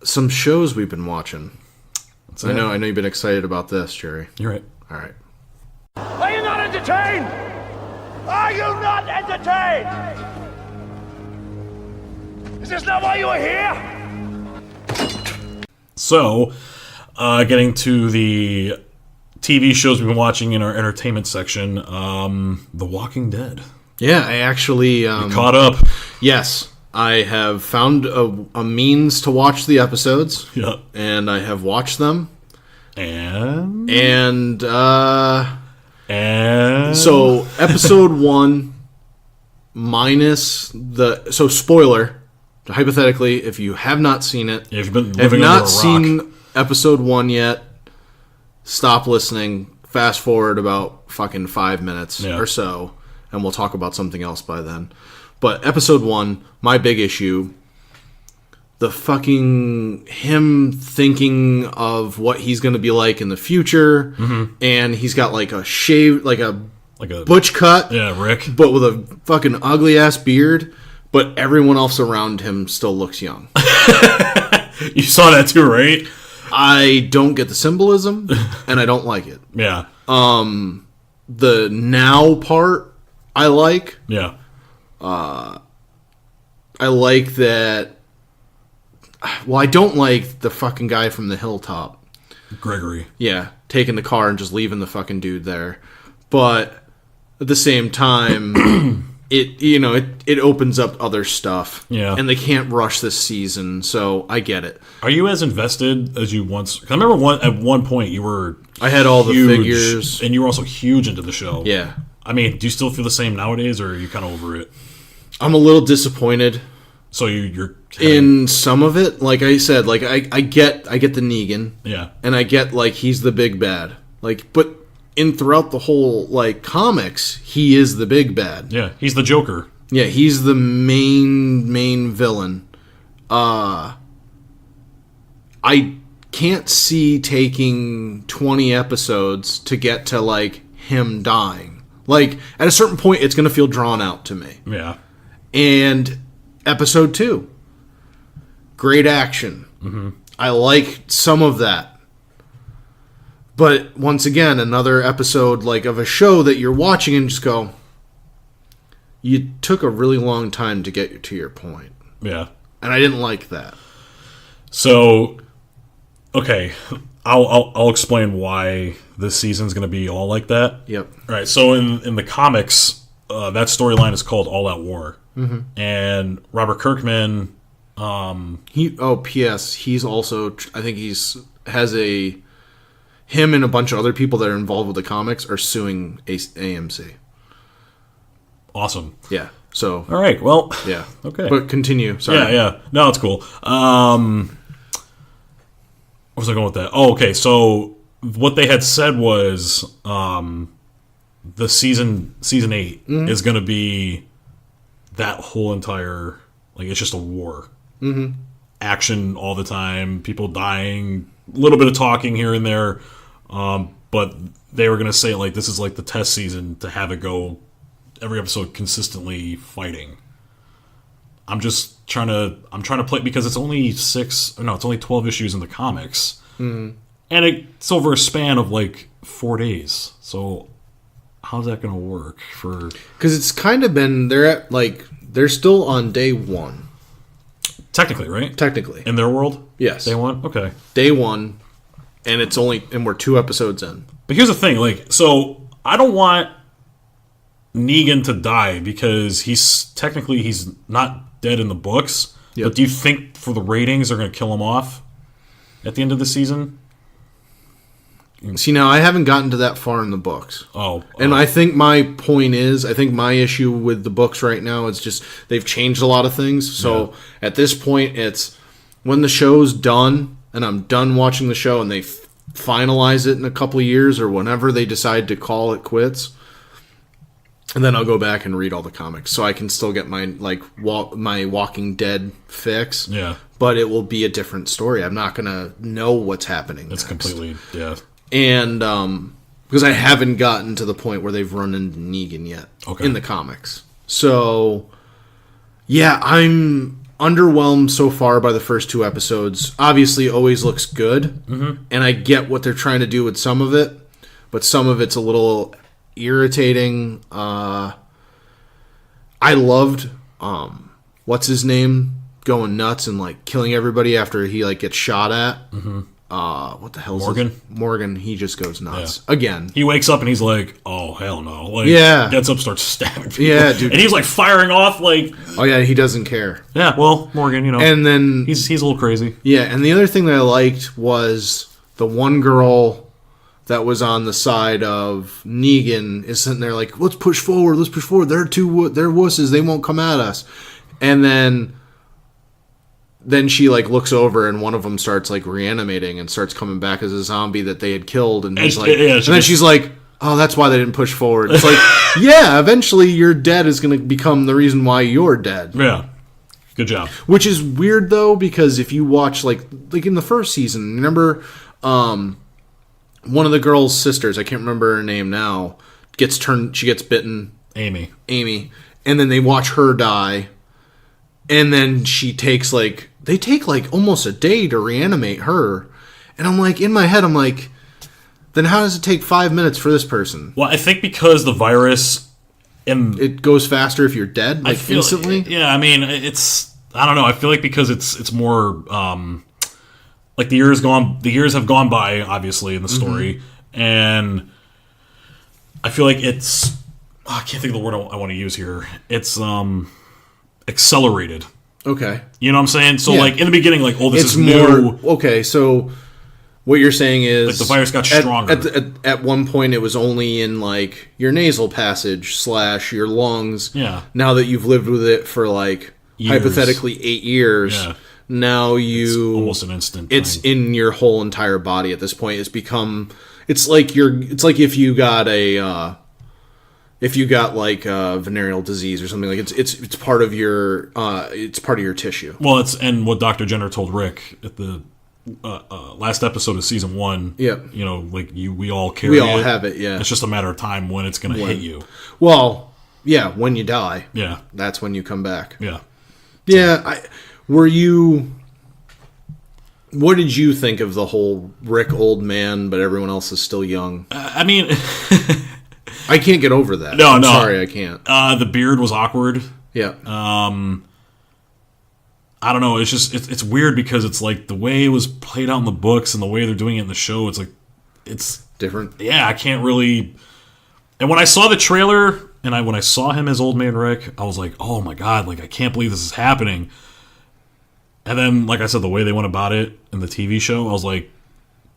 some shows we've been watching. I know you've been excited about this, Jerry. You're right. All right. Are you not entertained? Are you not entertained? Is this not why you are here? So, getting to the TV shows we've been watching in our entertainment section, The Walking Dead. Yeah, I actually... Caught up. Yes. I have found a means to watch the episodes. Yeah. And I have watched them. And so episode 1 minus so spoiler, hypothetically, if you have not seen it, if you've been living under a rock, seen episode 1 yet, stop listening, fast forward about fucking 5 minutes or so, and we'll talk about something else by then. But episode 1, my big issue, the fucking him thinking of what he's going to be like in the future, and he's got like a shave, like a butch cut, Rick, but with a fucking ugly ass beard, but everyone else around him still looks young. You saw that too, right? I don't get the symbolism, and I don't like it. Yeah. The now part, I like. Yeah. I like that. Well, I don't like the fucking guy from the hilltop. Gregory. Yeah, taking the car and just leaving the fucking dude there. But at the same time, it opens up other stuff. Yeah. And they can't rush this season, so I get it. Are you as invested as you once? Cause I remember at one point you were. I had all huge, the figures, and you were also huge into the show. Yeah. I mean, do you still feel the same nowadays, or are you kind of over it? I'm a little disappointed. So you're in some of it, like I said, like I get the Negan, yeah, and I get like he's the big bad, like, but throughout the whole like comics, he is the big bad. Yeah, he's the Joker. Yeah, he's the main villain. I can't see taking 20 episodes to get to like him dying. Like at a certain point, it's gonna feel drawn out to me. Yeah, and. Episode 2. Great action. Mm-hmm. I like some of that. But once again, another episode like of a show that you're watching and just go, you took a really long time to get to your point. Yeah. And I didn't like that. So, okay, I'll explain why this season's going to be all like that. Yep. All right, so in the comics, that storyline is called All Out War. Mm-hmm. And Robert Kirkman, P.S. He's also, I think him and a bunch of other people that are involved with the comics are suing AMC. Awesome. Yeah. So. All right. Well. Yeah. Okay. But continue. Sorry. Yeah. No, it's cool. Where was I going with that? Oh, okay. So what they had said was, the season 8 is going to be that whole entire, like, it's just a war. Mm-hmm. Action all the time, people dying, a little bit of talking here and there, but they were going to say, like, this is like the test season to have it go every episode consistently fighting. I'm trying to play, because it's only 12 issues in the comics. Mm-hmm. And it's over a span of, like, 4 days. So how's that going to work for... Because it's kind of been... They're still on day 1. Technically, right? Technically. In their world? Yes. Day 1? Okay. Day 1, and we're 2 episodes in. But here's the thing, like, so I don't want Negan to die because he's not dead in the books. Yep. But do you think for the ratings they're going to kill him off at the end of the season? See, now I haven't gotten to that far in the books. And I think my point is, I think my issue with the books right now is just they've changed a lot of things. So at this point, it's when the show's done and I'm done watching the show and they finalize it in a couple of years or whenever they decide to call it quits, and then I'll go back and read all the comics so I can still get my my Walking Dead fix. Yeah, but it will be a different story. I'm not gonna know what's happening. It's completely And because I haven't gotten to the point where they've run into Negan yet in the comics. So, yeah, I'm underwhelmed so far by the first 2 episodes. Obviously, always looks good. Mm-hmm. And I get what they're trying to do with some of it. But some of it's a little irritating. I loved, what's his name, going nuts and, like, killing everybody after he, like, gets shot at. Mm-hmm. What the hell is Morgan? This? Morgan, he just goes nuts. Again. He wakes up and he's like, oh, hell no. Like, gets up, starts stabbing people. Yeah, dude. And he's like firing off like... Oh, yeah, he doesn't care. Yeah, well, Morgan, And then... He's a little crazy. Yeah, and the other thing that I liked was the one girl that was on the side of Negan is sitting there like, let's push forward. They're wusses. They won't come at us. And then she like looks over and one of them starts like reanimating and starts coming back as a zombie that they had killed, and he's like, and then she's like, oh, that's why they didn't push forward. It's like, yeah, eventually your dead is going to become the reason why you're dead. Yeah, good job. Which is weird though, because if you watch like in the first season, remember, one of the girl's sisters, I can't remember her name now, she gets bitten. Amy, and then they watch her die, and then they take like almost a day to reanimate her. And I'm like, in my head, I'm like, then how does it take 5 minutes for this person? Well, I think because the virus... it goes faster if you're dead, like instantly? Yeah, I mean, I don't know. I feel like because it's more... like the years have gone by, obviously, in the story. Mm-hmm. And I feel like it's... I can't think of the word I want to use here. It's accelerated. Okay. You know what I'm saying? So, like, in the beginning, like, oh, this is more, new. Okay, so what you're saying is... like, the virus got stronger. At one point, it was only in, like, your nasal passage / your lungs. Yeah. Now that you've lived with it for, like, hypothetically 8 years, now it's almost an instant It's thing. in your whole entire body at this point. It's become... It's like if you got a... if you got like venereal disease or something, like it's part of your tissue. Well, and what Dr. Jenner told Rick at the last episode of season 1. Yep. You know, like we all carry it. We all have it. Yeah. It's just a matter of time when it's going to hit you. Well, yeah, when you die. Yeah. That's when you come back. Yeah. Yeah. What did you think of the whole Rick old man, but everyone else is still young? I mean. I can't get over that. No. Sorry, I can't. The beard was awkward. Yeah. I don't know. It's just it's weird because it's like the way it was played out in the books and the way they're doing it in the show. It's like it's different. Yeah, I can't really. And when I saw the trailer and when I saw him as Old Man Rick, I was like, oh my god, like I can't believe this is happening. And then, like I said, the way they went about it in the TV show, I was like,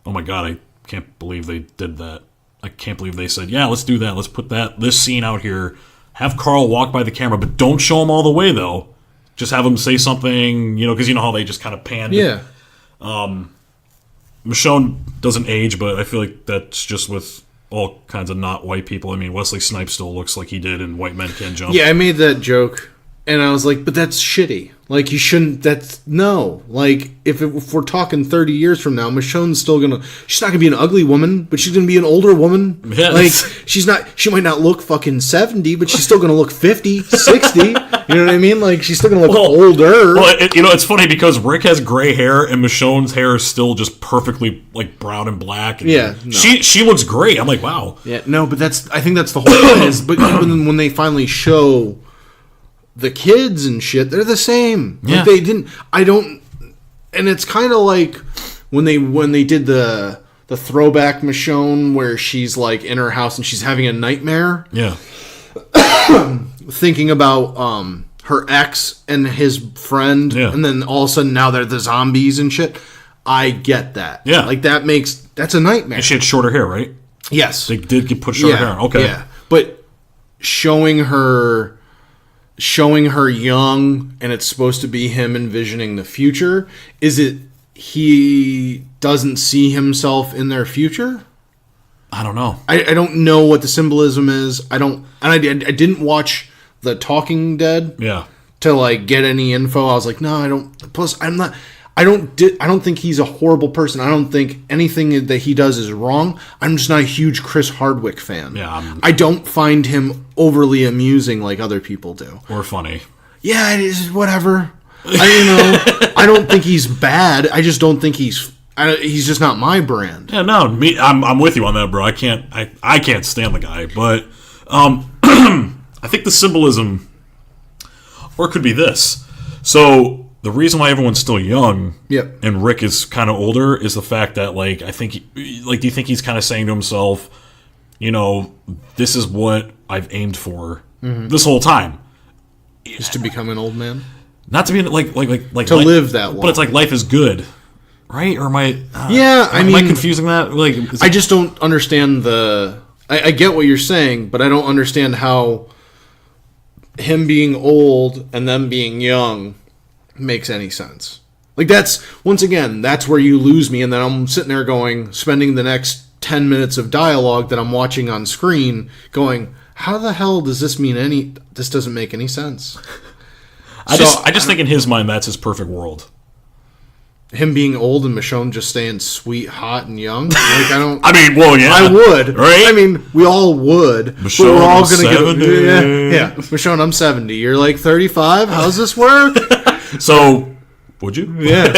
oh my god, I can't believe they did that. I can't believe they said, yeah, let's do that. Let's put this scene out here. Have Carl walk by the camera, but don't show him all the way, though. Just have him say something, because you know how they just kind of panned. Yeah. Michonne doesn't age, but I feel like that's just with all kinds of not white people. I mean, Wesley Snipes still looks like he did in White Men Can't Jump. Yeah, I made that joke, and I was like, but that's shitty. Like, you shouldn't, no. Like, if we're talking 30 years from now, Michonne's still she's not gonna be an ugly woman, but she's gonna be an older woman. Yes. Like, she might not look fucking 70, but she's still gonna look 50, 60. You know what I mean? Like, she's still gonna look older. Well, it's funny because Rick has gray hair, and Michonne's hair is still just perfectly, like, brown and black. And yeah. No. She looks great. I'm like, wow. Yeah, no, but I think that's the whole thing is, but even when they finally show the kids and shit, they're the same. Yeah. Like and it's kind of like when they did the throwback Michonne where she's like in her house and she's having a nightmare. Yeah. thinking about her ex and his friend, and then all of a sudden now they're the zombies and shit. I get that. Yeah. Like, that's a nightmare. And she had shorter hair, right? Yes. They did put shorter hair on. Okay. Yeah. But showing her young, and it's supposed to be him envisioning the future, is it he doesn't see himself in their future? I don't know. I don't know what the symbolism is. I didn't watch The Talking Dead. Yeah. To like get any info. I was like, no, I don't. Plus, I don't think he's a horrible person. I don't think anything that he does is wrong. I'm just not a huge Chris Hardwick fan. Yeah. I don't find him overly amusing like other people do. Or funny. Yeah, it is whatever. I don't think he's bad. I just don't think he's just not my brand. Yeah, no, I'm with you on that, bro. I can't stand the guy, but I think the symbolism, or it could be this. So the reason why everyone's still young, and Rick is kind of older, is the fact that, like, I think, do you think he's kind of saying to himself, you know, this is what I've aimed for this whole time, just to become an old man, not to be like to live that long. But it's like life is good, right? Or am I? Am I confusing that? Like, I just don't understand the. I get what you're saying, but I don't understand how him being old and them being young makes any sense. Like, that's where you lose me, and then I'm sitting there spending the next 10 minutes of dialogue that I'm watching on screen going, how the hell does this mean this doesn't make any sense. I just think in his mind that's his perfect world. Him being old and Michonne just staying sweet, hot, and young. Like, I don't. I mean, well, yeah, I would. Right? I mean, we all would. Michonne, but we're all gonna 70. Yeah. Michonne, I'm 70. You're like 35. How's this work? So, would you? Yeah.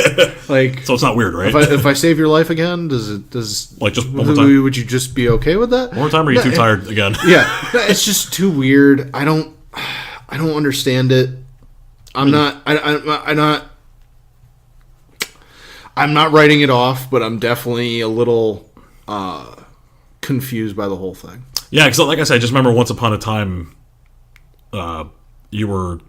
Like, so it's not weird, right? If I save your life again, like just one more time? Would you just be okay with that? One more time, or are you too tired again? Yeah, it's just too weird. I don't understand it. I'm not writing it off, but I'm definitely a little confused by the whole thing. Yeah, because like I said, I just remember once upon a time, you were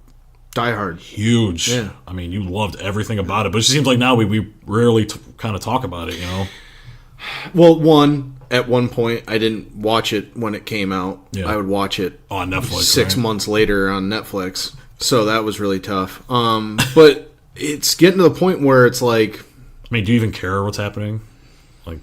diehard, huge. Yeah. I mean, you loved everything about it, but it just seems like now we rarely kind of talk about it, you know? Well, at one point, I didn't watch it when it came out. Yeah. I would watch it on Netflix 6 months later on Netflix, so that was really tough. But it's getting to the point where it's like, I mean, do you even care what's happening? Like,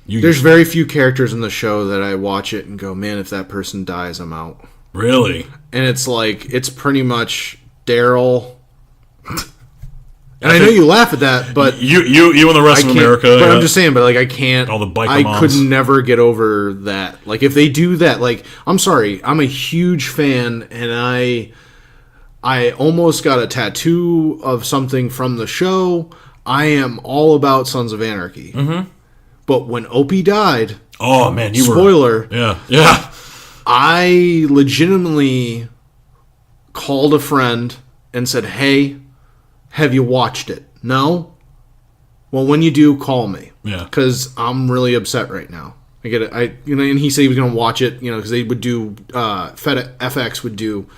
there's very few characters in the show that I watch it and go, man, if that person dies, I'm out. Really? And it's like, it's pretty much Daryl. And I know you laugh at that, but you and the rest of America. But I'm just saying, but like, I can't. All the biker I moms. could never get over that. Like, if they do that, like, I'm sorry, I'm a huge fan, and I almost got a tattoo of something from the show. I am all about Sons of Anarchy. Mm-hmm. But when Opie died, oh man, spoiler. Yeah. I legitimately called a friend and said, "Hey, have you watched it?" No? Well, when you do, call me. Yeah. Because I'm really upset right now. I get it. And he said he was going to watch it, because they would do, FX would do,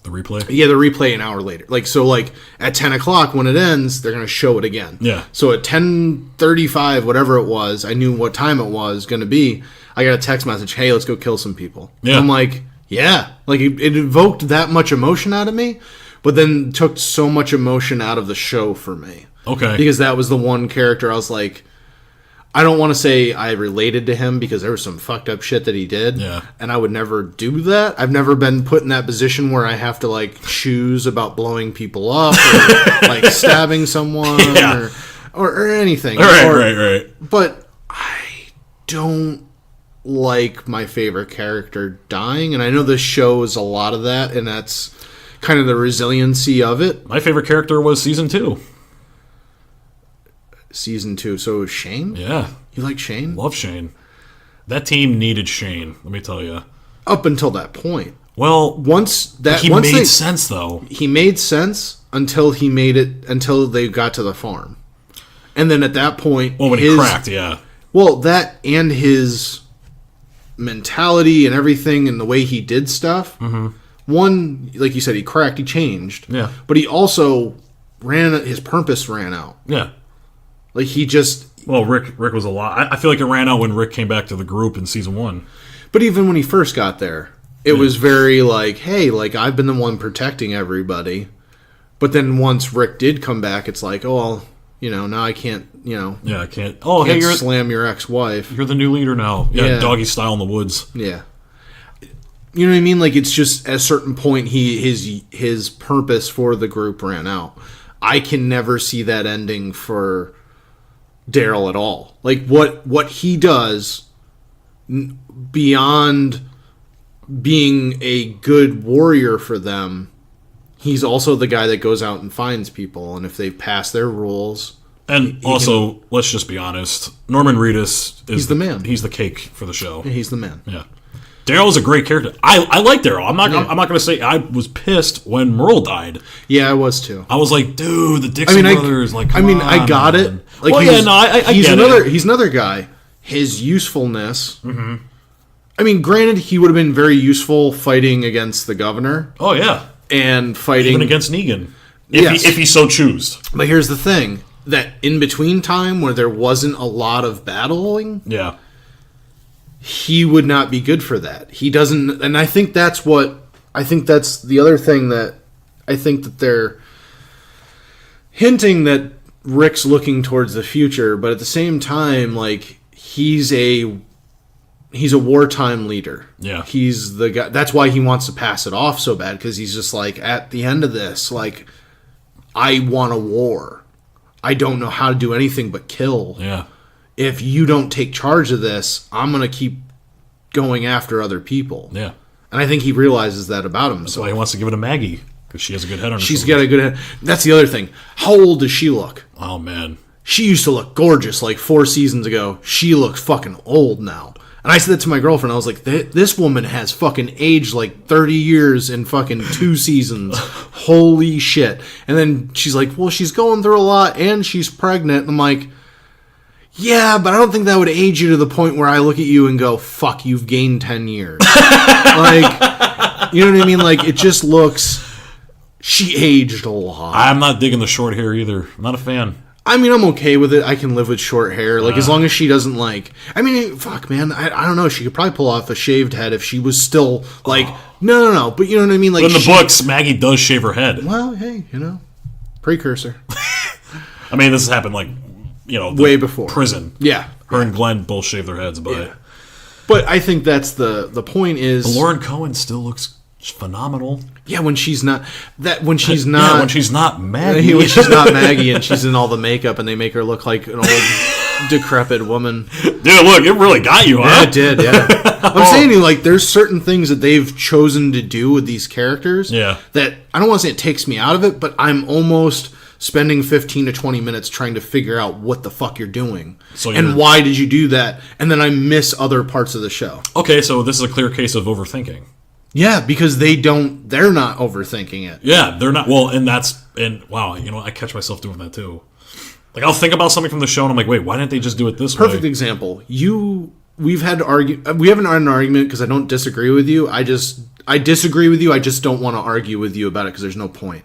the replay? Yeah, the replay an hour later. Like, so, like, at 10 o'clock when it ends, they're going to show it again. Yeah. So at 10:35, whatever it was, I knew what time it was going to be. I got a text message, hey, let's go kill some people. Yeah. I'm like, yeah. Like, it evoked that much emotion out of me, but then took so much emotion out of the show for me. Okay. Because that was the one character I was like, I don't want to say I related to him because there was some fucked up shit that he did. Yeah. And I would never do that. I've never been put in that position where I have to, like, choose about blowing people up or, like, stabbing someone or anything. Right. But I don't like my favorite character dying. And I know this show is a lot of that, and that's kind of the resiliency of it. My favorite character was season 2. Season 2. So Shane? Yeah. You like Shane? Love Shane. That team needed Shane, let me tell you. Up until that point. Well, he made sense, though. He made sense until they got to the farm. And then at that point... Well, when he cracked, yeah. Well, that and his mentality and everything and the way he did stuff. One, like you said, he cracked, he changed. Yeah. But he also his purpose ran out. Yeah. Like he just... Well, Rick was a lot. I feel like it ran out when Rick came back to the group in season 1. But even when he first got there, it was very like, hey, like I've been the one protecting everybody. But then once Rick did come back, it's like, oh, well, you know, now I can't, you know. Yeah, I can't. Oh, hey, you're slam your ex-wife. You're the new leader now. Yeah, doggy style in the woods. Yeah. You know what I mean? Like it's just at a certain point, his purpose for the group ran out. I can never see that ending for Daryl at all. Like what he does beyond being a good warrior for them, he's also the guy that goes out and finds people, and if they've passed their rules. And also, let's just be honest, Norman Reedus is he's the man. He's the cake for the show. Yeah, he's the man. Yeah. Daryl is a great character. I like Daryl. I'm not going to say I was pissed when Merle died. Yeah, I was too. I was like, dude, the Dixon brothers. Like, come on, I got man. it. Like, he's another guy. His usefulness. Mm-hmm. I mean, granted, he would have been very useful fighting against the governor. Oh yeah, and fighting even against Negan, if he so choose. But here's the thing: that in between time where there wasn't a lot of battling, he would not be good for that. He doesn't, and I think that's the other thing that I think that they're hinting that Rick's looking towards the future, but at the same time, like he's a wartime leader. Yeah, he's the guy. That's why he wants to pass it off so bad, because he's just like, at the end of this, like, I want a war. I don't know how to do anything but kill. Yeah. If you don't take charge of this, I'm going to keep going after other people. Yeah. And I think he realizes that about him. That's why he wants to give it to Maggie, because she has a good head on her. She's got a good head. That's the other thing. How old does she look? Oh, man. She used to look gorgeous like 4 seasons ago. She looks fucking old now. And I said that to my girlfriend. I was like, this woman has fucking aged like 30 years in fucking 2 seasons. Holy shit. And then she's like, well, she's going through a lot and she's pregnant. And I'm like, yeah, but I don't think that would age you to the point where I look at you and go, fuck, you've gained 10 years. Like, you know what I mean? Like, it just looks, she aged a lot. I'm not digging the short hair either. I'm not a fan. I mean, I'm okay with it. I can live with short hair. Like, as long as she doesn't, like... I mean, fuck, man. I don't know. She could probably pull off a shaved head if she was still, like... No. But you know what I mean? Like, but in the books, Maggie does shave her head. Well, hey, you know. Precursor. I mean, this has happened, like, you know... way before. Prison. Yeah. Her and Glenn both shave their heads, but... Yeah. But I think that's the point is... But Lauren Cohen still looks phenomenal. Yeah, when she's not Maggie. When she's not Maggie and she's in all the makeup and they make her look like an old decrepit woman. Dude, look, it really got you, huh? Yeah, it did, yeah. I'm saying to you, like, there's certain things that they've chosen to do with these characters that, I don't want to say it takes me out of it, but I'm almost spending 15 to 20 minutes trying to figure out what the fuck you're doing. And why did you do that? And then I miss other parts of the show. Okay, so this is a clear case of overthinking. Yeah, because they're not overthinking it. Yeah, they're not. Well, and wow, you know, I catch myself doing that too. Like, I'll think about something from the show and I'm like, wait, why didn't they just do it this way? Perfect example. We've had to argue. We haven't had an argument because I don't disagree with you. I disagree with you. I just don't want to argue with you about it because there's no point.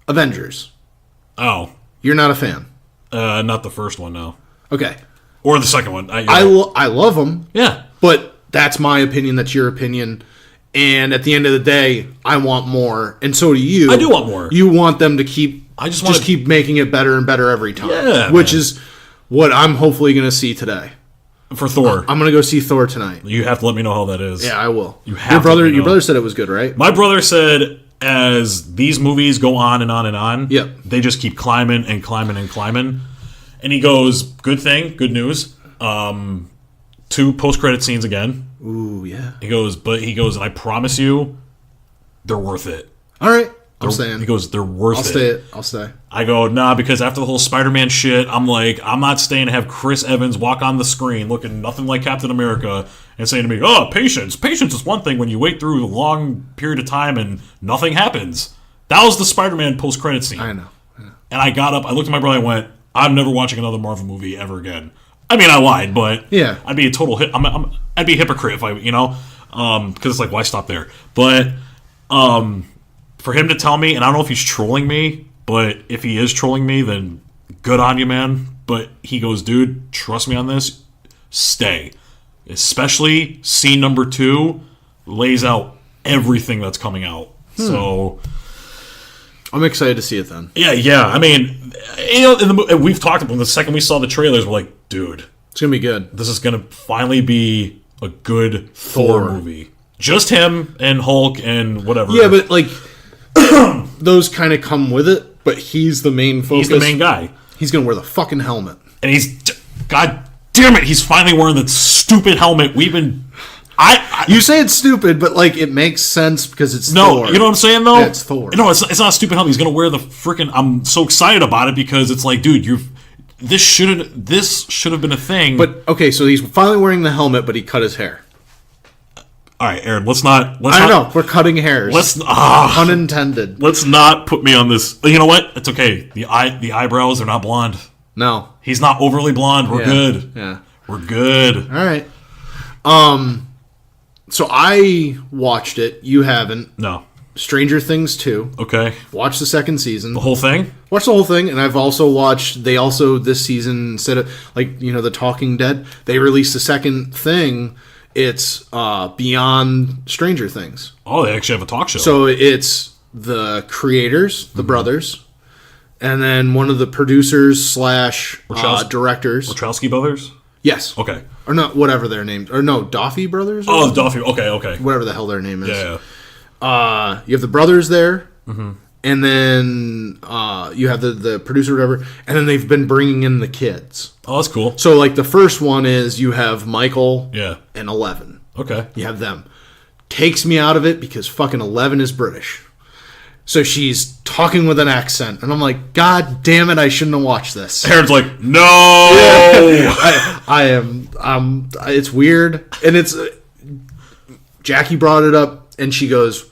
Avengers. Oh. You're not a fan? Not the first one, no. Okay. Or the second one. I love them. Yeah. But that's my opinion. That's your opinion. And at the end of the day, I want more, and so do you. I do want more. You want them to keep. I just want to keep making it better and better every time. Yeah, which is what I'm hopefully going to see today. For Thor, I'm going to go see Thor tonight. You have to let me know how that is. Yeah, I will. You have your brother said it was good, right? My brother said as these movies go on and on and on, they just keep climbing and climbing and climbing. And he goes, "Good thing, good news. 2 post-credit scenes again." Ooh, yeah. He goes, and I promise you, they're worth it. All right. I'm staying. He goes, they're worth it. I'll stay. I go, nah, because after the whole Spider-Man shit, I'm like, I'm not staying to have Chris Evans walk on the screen looking nothing like Captain America and saying to me, oh, patience. Patience is one thing when you wait through a long period of time and nothing happens. That was the Spider-Man post-credit scene. I know. And I got up, I looked at my brother and went, I'm never watching another Marvel movie ever again. I mean, I lied, but Yeah. I'd be a total I'd be a hypocrite if I, because it's like, why stop there? But for him to tell me, and I don't know if he's trolling me, but if he is trolling me, then good on you, man. But he goes, dude, trust me on this. Stay. Especially scene number 2 lays out everything that's coming out. So I'm excited to see it then. yeah. I mean, we've talked about the second we saw the trailers, we're like, dude, It's going to be good. this is going to finally be a good Thor movie. Just him and Hulk and whatever. Yeah, but like those kind of come with it, but he's the main focus. he's the main guy. He's going to wear the fucking helmet. And God damn it, he's finally wearing that stupid helmet. We've been... You say it's stupid, but like it makes sense because it's No, Thor. you know what I'm saying, though? Yeah, it's Thor. No, it's not a stupid helmet. He's going to wear the freaking... I'm so excited about it because it's like, dude, this should have been a thing. But, okay, so he's finally wearing the helmet, but he cut his hair. All right, Aaron, let's not... I don't know. We're cutting hairs. Unintended. Let's not put me on this... You know what? It's okay. The eyebrows are not blonde. No. He's not overly blonde. We're good. Yeah. We're good. All right. So I watched it. You haven't. No. Stranger Things 2. Okay. Watched the second season. The whole thing? Watched the whole thing, and I've also watched... They also, this season, instead of, like, The Talking Dead, they released the second thing. It's Beyond Stranger Things. Oh, they actually have a talk show. So it's the creators, the brothers, and then one of the producers slash directors. Wachowski brothers? Yes. Okay. Or not, whatever their names. Or no, Doffy brothers? Or Oh, Duffy. Okay. whatever the hell their name is. Yeah. You have the brothers there, and then you have the producer, whatever, and then they've been bringing in the kids. Oh, that's cool. So, like, the first one is you have Michael Yeah. and 11. Okay. You have them. Takes me out of it because fucking 11 is British. So she's talking with an accent, and I'm like, God damn it, I shouldn't have watched this. Aaron's like, no! I am, it's weird, and it's, Jackie brought it up, and she goes,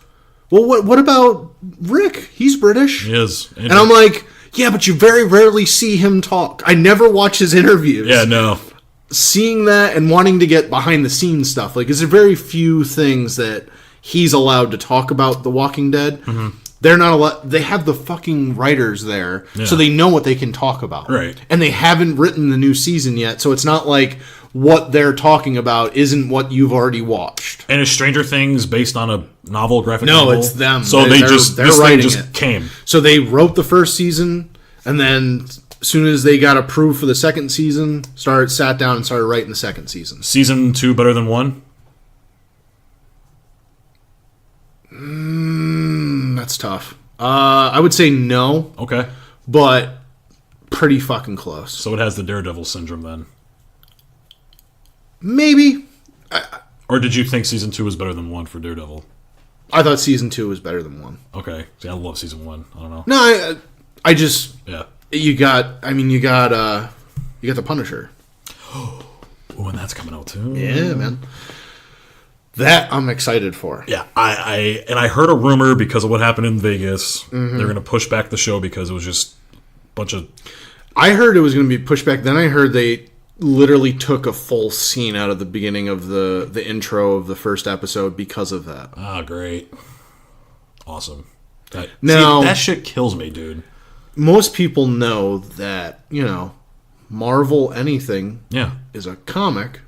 well, what about Rick? He's British. He is. And I'm like, yeah, but you very rarely see him talk. I never watch his interviews. Yeah, no. Seeing that and wanting to get behind the scenes stuff, like, there's very few things that he's allowed to talk about The Walking Dead. They're not allowed. They have the fucking writers there, so they know what they can talk about. Right. And they haven't written the new season yet, so it's not like what they're talking about isn't what you've already watched. And is Stranger Things based on a novel, graphic novel? No, it's them. So they're this thing writing just it. came. So they wrote the first season, and then as soon as they got approved for the second season, sat down and started writing the second season. Season 2 better than 1? That's tough. I would say no, Okay. but pretty fucking close. So it has the Daredevil syndrome then. Maybe. Or did you think Season 2 was better than 1 for Daredevil? I thought season 2 was better than 1. Okay. See, I love Season 1. I don't know. No, I just... Yeah. You got the Punisher. Oh, and that's coming out too. Yeah, man. That I'm excited for. Yeah, I heard a rumor because of what happened in Vegas. They're going to push back the show because it was just a bunch of... I heard it was going to be pushed back. Then I heard they literally took a full scene out of the beginning of the intro of the first episode because of that. Ah, great. Awesome. Now, that shit kills me, dude. Most people know that, Marvel anything is a comic.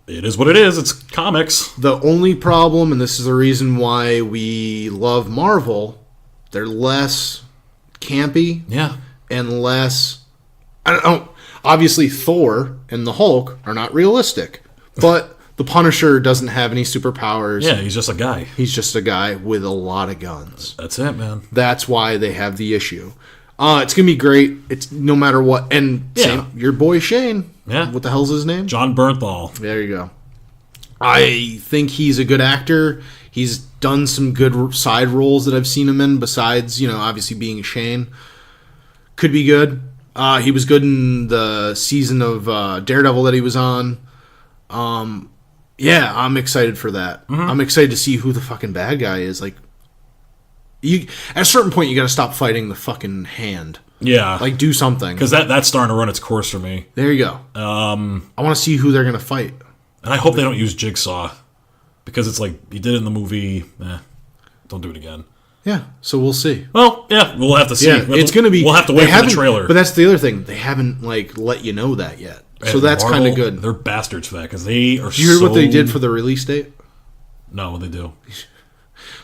It is what it is. It's comics. The only problem, and this is the reason why we love Marvel, they're less campy. Yeah. And less... I don't know. Obviously, Thor and the Hulk are not realistic. But the Punisher doesn't have any superpowers. Yeah, he's just a guy. He's just a guy with a lot of guns. That's it, man. That's why they have the issue. It's going to be great. It's no matter what. And your boy Shane. Yeah. What the hell's his name? John Bernthal. There you go. I think he's a good actor. He's done some good side roles that I've seen him in besides, obviously being Shane. Could be good. He was good in the season of Daredevil that he was on. Yeah, I'm excited for that. I'm excited to see who the fucking bad guy is. Like, at a certain point, you got to stop fighting the fucking hand. Yeah. Like, do something. Because that's starting to run its course for me. There you go. I want to see who they're going to fight. And I hope they don't use Jigsaw. Because it's like, he did it in the movie. Don't do it again. Yeah, so we'll see. Well, yeah, we'll have to see. Yeah, it's going to be... We'll have to wait for the trailer. But that's the other thing. They haven't, like, let you know that yet. So that's kind of good. They're bastards for that, because they are Did you hear what they did for the release date? No, what they do?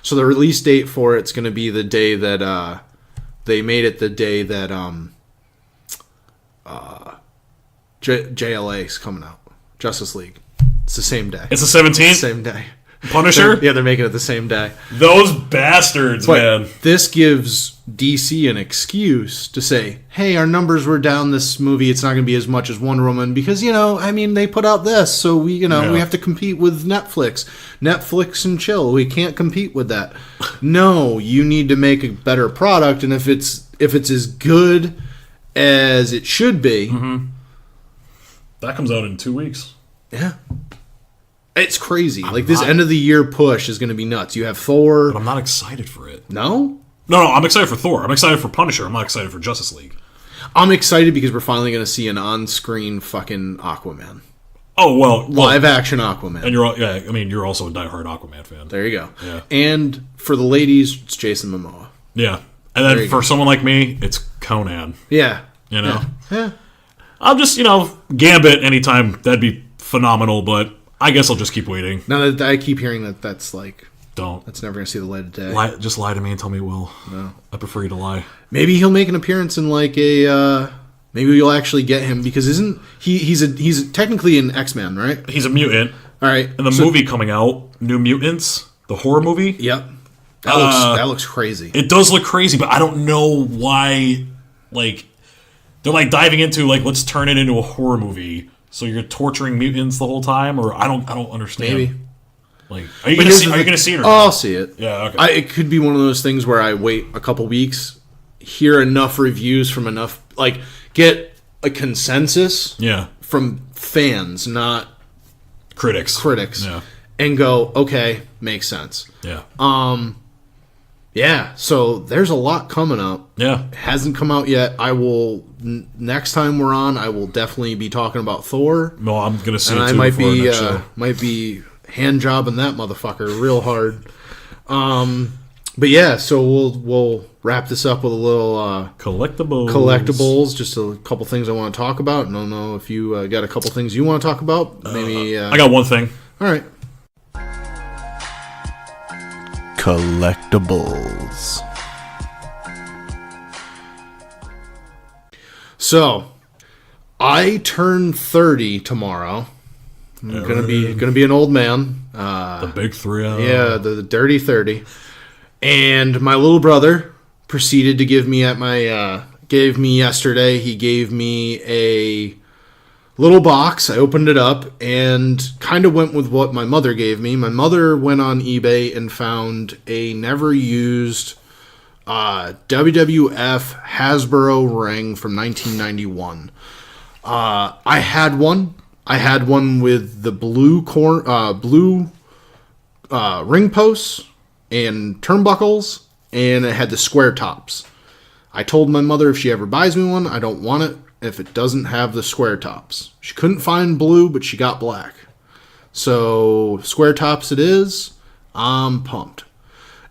So the release date for it's going to be the day that... they made it the day that JLA is coming out. Justice League. It's the same day. It's the 17th? Same day. Punisher? They're making it the same day. Those bastards, man. This gives DC an excuse to say, hey, our numbers were down this movie. It's not going to be as much as Wonder Woman because, they put out this. So, we have to compete with Netflix. Netflix and chill. We can't compete with that. No, you need to make a better product. And if it's as good as it should be. Mm-hmm. That comes out in 2 weeks. Yeah. It's crazy. This end of the year push is going to be nuts. You have Thor. But I'm not excited for it. No? No, I'm excited for Thor. I'm excited for Punisher. I'm not excited for Justice League. I'm excited because we're finally going to see an on-screen fucking Aquaman. Oh, well. Live-action Aquaman. And you're also a diehard Aquaman fan. There you go. Yeah. And for the ladies, it's Jason Momoa. Yeah. And then for someone like me, it's Conan. Yeah. Yeah. I'll just, Gambit anytime. That'd be phenomenal, but I guess I'll just keep waiting. No, I keep hearing that's like... Don't. That's never going to see the light of day. Just lie to me and tell me it will. No. I prefer you to lie. Maybe he'll make an appearance in maybe you'll actually get him because he's technically an X-Man, right? He's a mutant. All right. And the movie coming out, New Mutants, the horror movie. Yep. That looks crazy. It does look crazy, but I don't know why, they're diving into, let's turn it into a horror movie. So you're torturing mutants the whole time, or I don't understand. Maybe. Are you gonna see it? Or not? I'll see it. Yeah, okay. It could be one of those things where I wait a couple weeks, hear enough reviews from enough, get a consensus. Yeah. From fans, not critics. Yeah. And go, okay, makes sense. Yeah. Yeah. So there's a lot coming up. Yeah. It hasn't come out yet. I will next time we're on. I will definitely be talking about Thor. No, I'm gonna see and it too. I might be hand jobbing that motherfucker real hard. But yeah, so we'll wrap this up with a little collectibles. Just a couple things I want to talk about. I don't know if you got a couple things you want to talk about. Maybe I got one thing. All right. Collectibles. So, I turn 30 tomorrow. I'm gonna be an old man. The big 3-0. Yeah, the dirty 30. And my little brother proceeded to give me yesterday. He gave me a little box. I opened it up and kind of went with what my mother gave me. My mother went on eBay and found a never used WWF Hasbro ring from 1991. I had one. I had one with the blue ring posts and turnbuckles, and it had the square tops. I told my mother if she ever buys me one, I don't want it if it doesn't have the square tops. She couldn't find blue, but she got black. So, square tops it is. I'm pumped.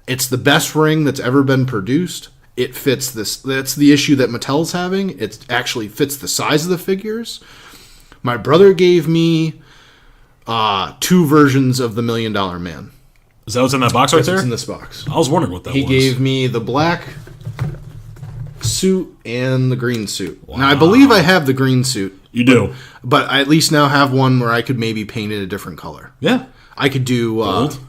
It's the best ring that's ever been produced. It fits this. That's the issue that Mattel's having. It actually fits the size of the figures. My brother gave me 2 versions of the $1 Million Man. Is that what's in that box right there? It's in this box. I was wondering what that was. He gave me the black suit and the green suit. Wow. Now, I believe I have the green suit. You do. But I at least now have one where I could maybe paint it a different color. Yeah. I could do... gold?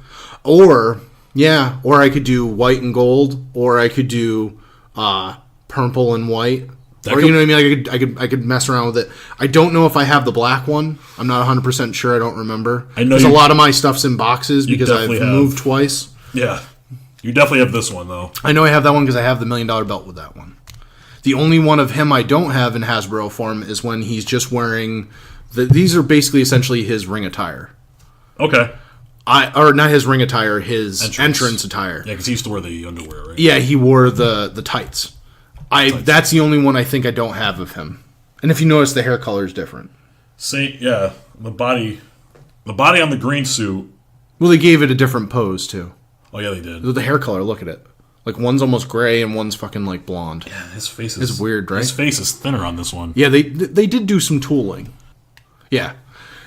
Or I could do white and gold, or I could do purple and white. You know what I mean? I could mess around with it. I don't know if I have the black one. I'm not 100% sure. I don't remember. Because a lot of my stuff's in boxes because I've moved twice. Yeah. You definitely have this one, though. I know I have that one because I have the $1 Million belt with that one. The only one of him I don't have in Hasbro form is when he's just wearing... These are basically essentially his ring attire. Okay. Or not his ring attire, his entrance attire. Yeah, because he used to wear the underwear, right? Yeah, he wore the tights. That's the only one I think I don't have of him. And if you notice, the hair color is different. The body on the green suit. Well, they gave it a different pose too. Oh yeah, they did. The hair color, look at it. Like one's almost gray and one's fucking like blonde. Yeah, his face is weird, right? His face is thinner on this one. Yeah, they did do some tooling. Yeah.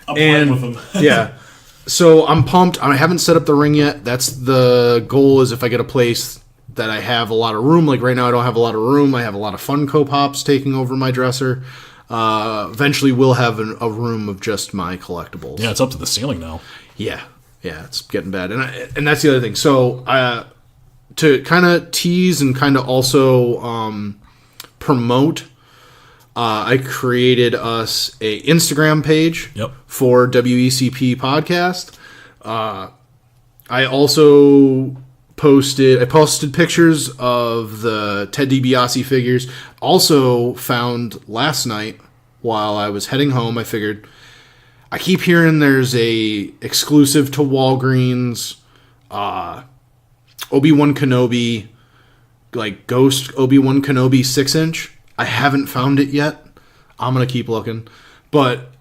I'm playing with him. Yeah. So I'm pumped. I haven't set up the ring yet. That's the goal, is if I get a place that I have a lot of room. Like right now I don't have a lot of room. I have a lot of Funko Pops taking over my dresser. Eventually we'll have a room of just my collectibles. Yeah, it's up to the ceiling now. Yeah, it's getting bad. And that's the other thing. So to kind of tease and kind of also promote, I created us a Instagram page for W.E.C.P podcast. I also posted pictures of the Ted DiBiase figures. Also found last night while I was heading home, I figured, I keep hearing there's a exclusive to Walgreens Obi-Wan Kenobi, like Ghost Obi-Wan Kenobi 6-inch. I haven't found it yet. I'm going to keep looking. But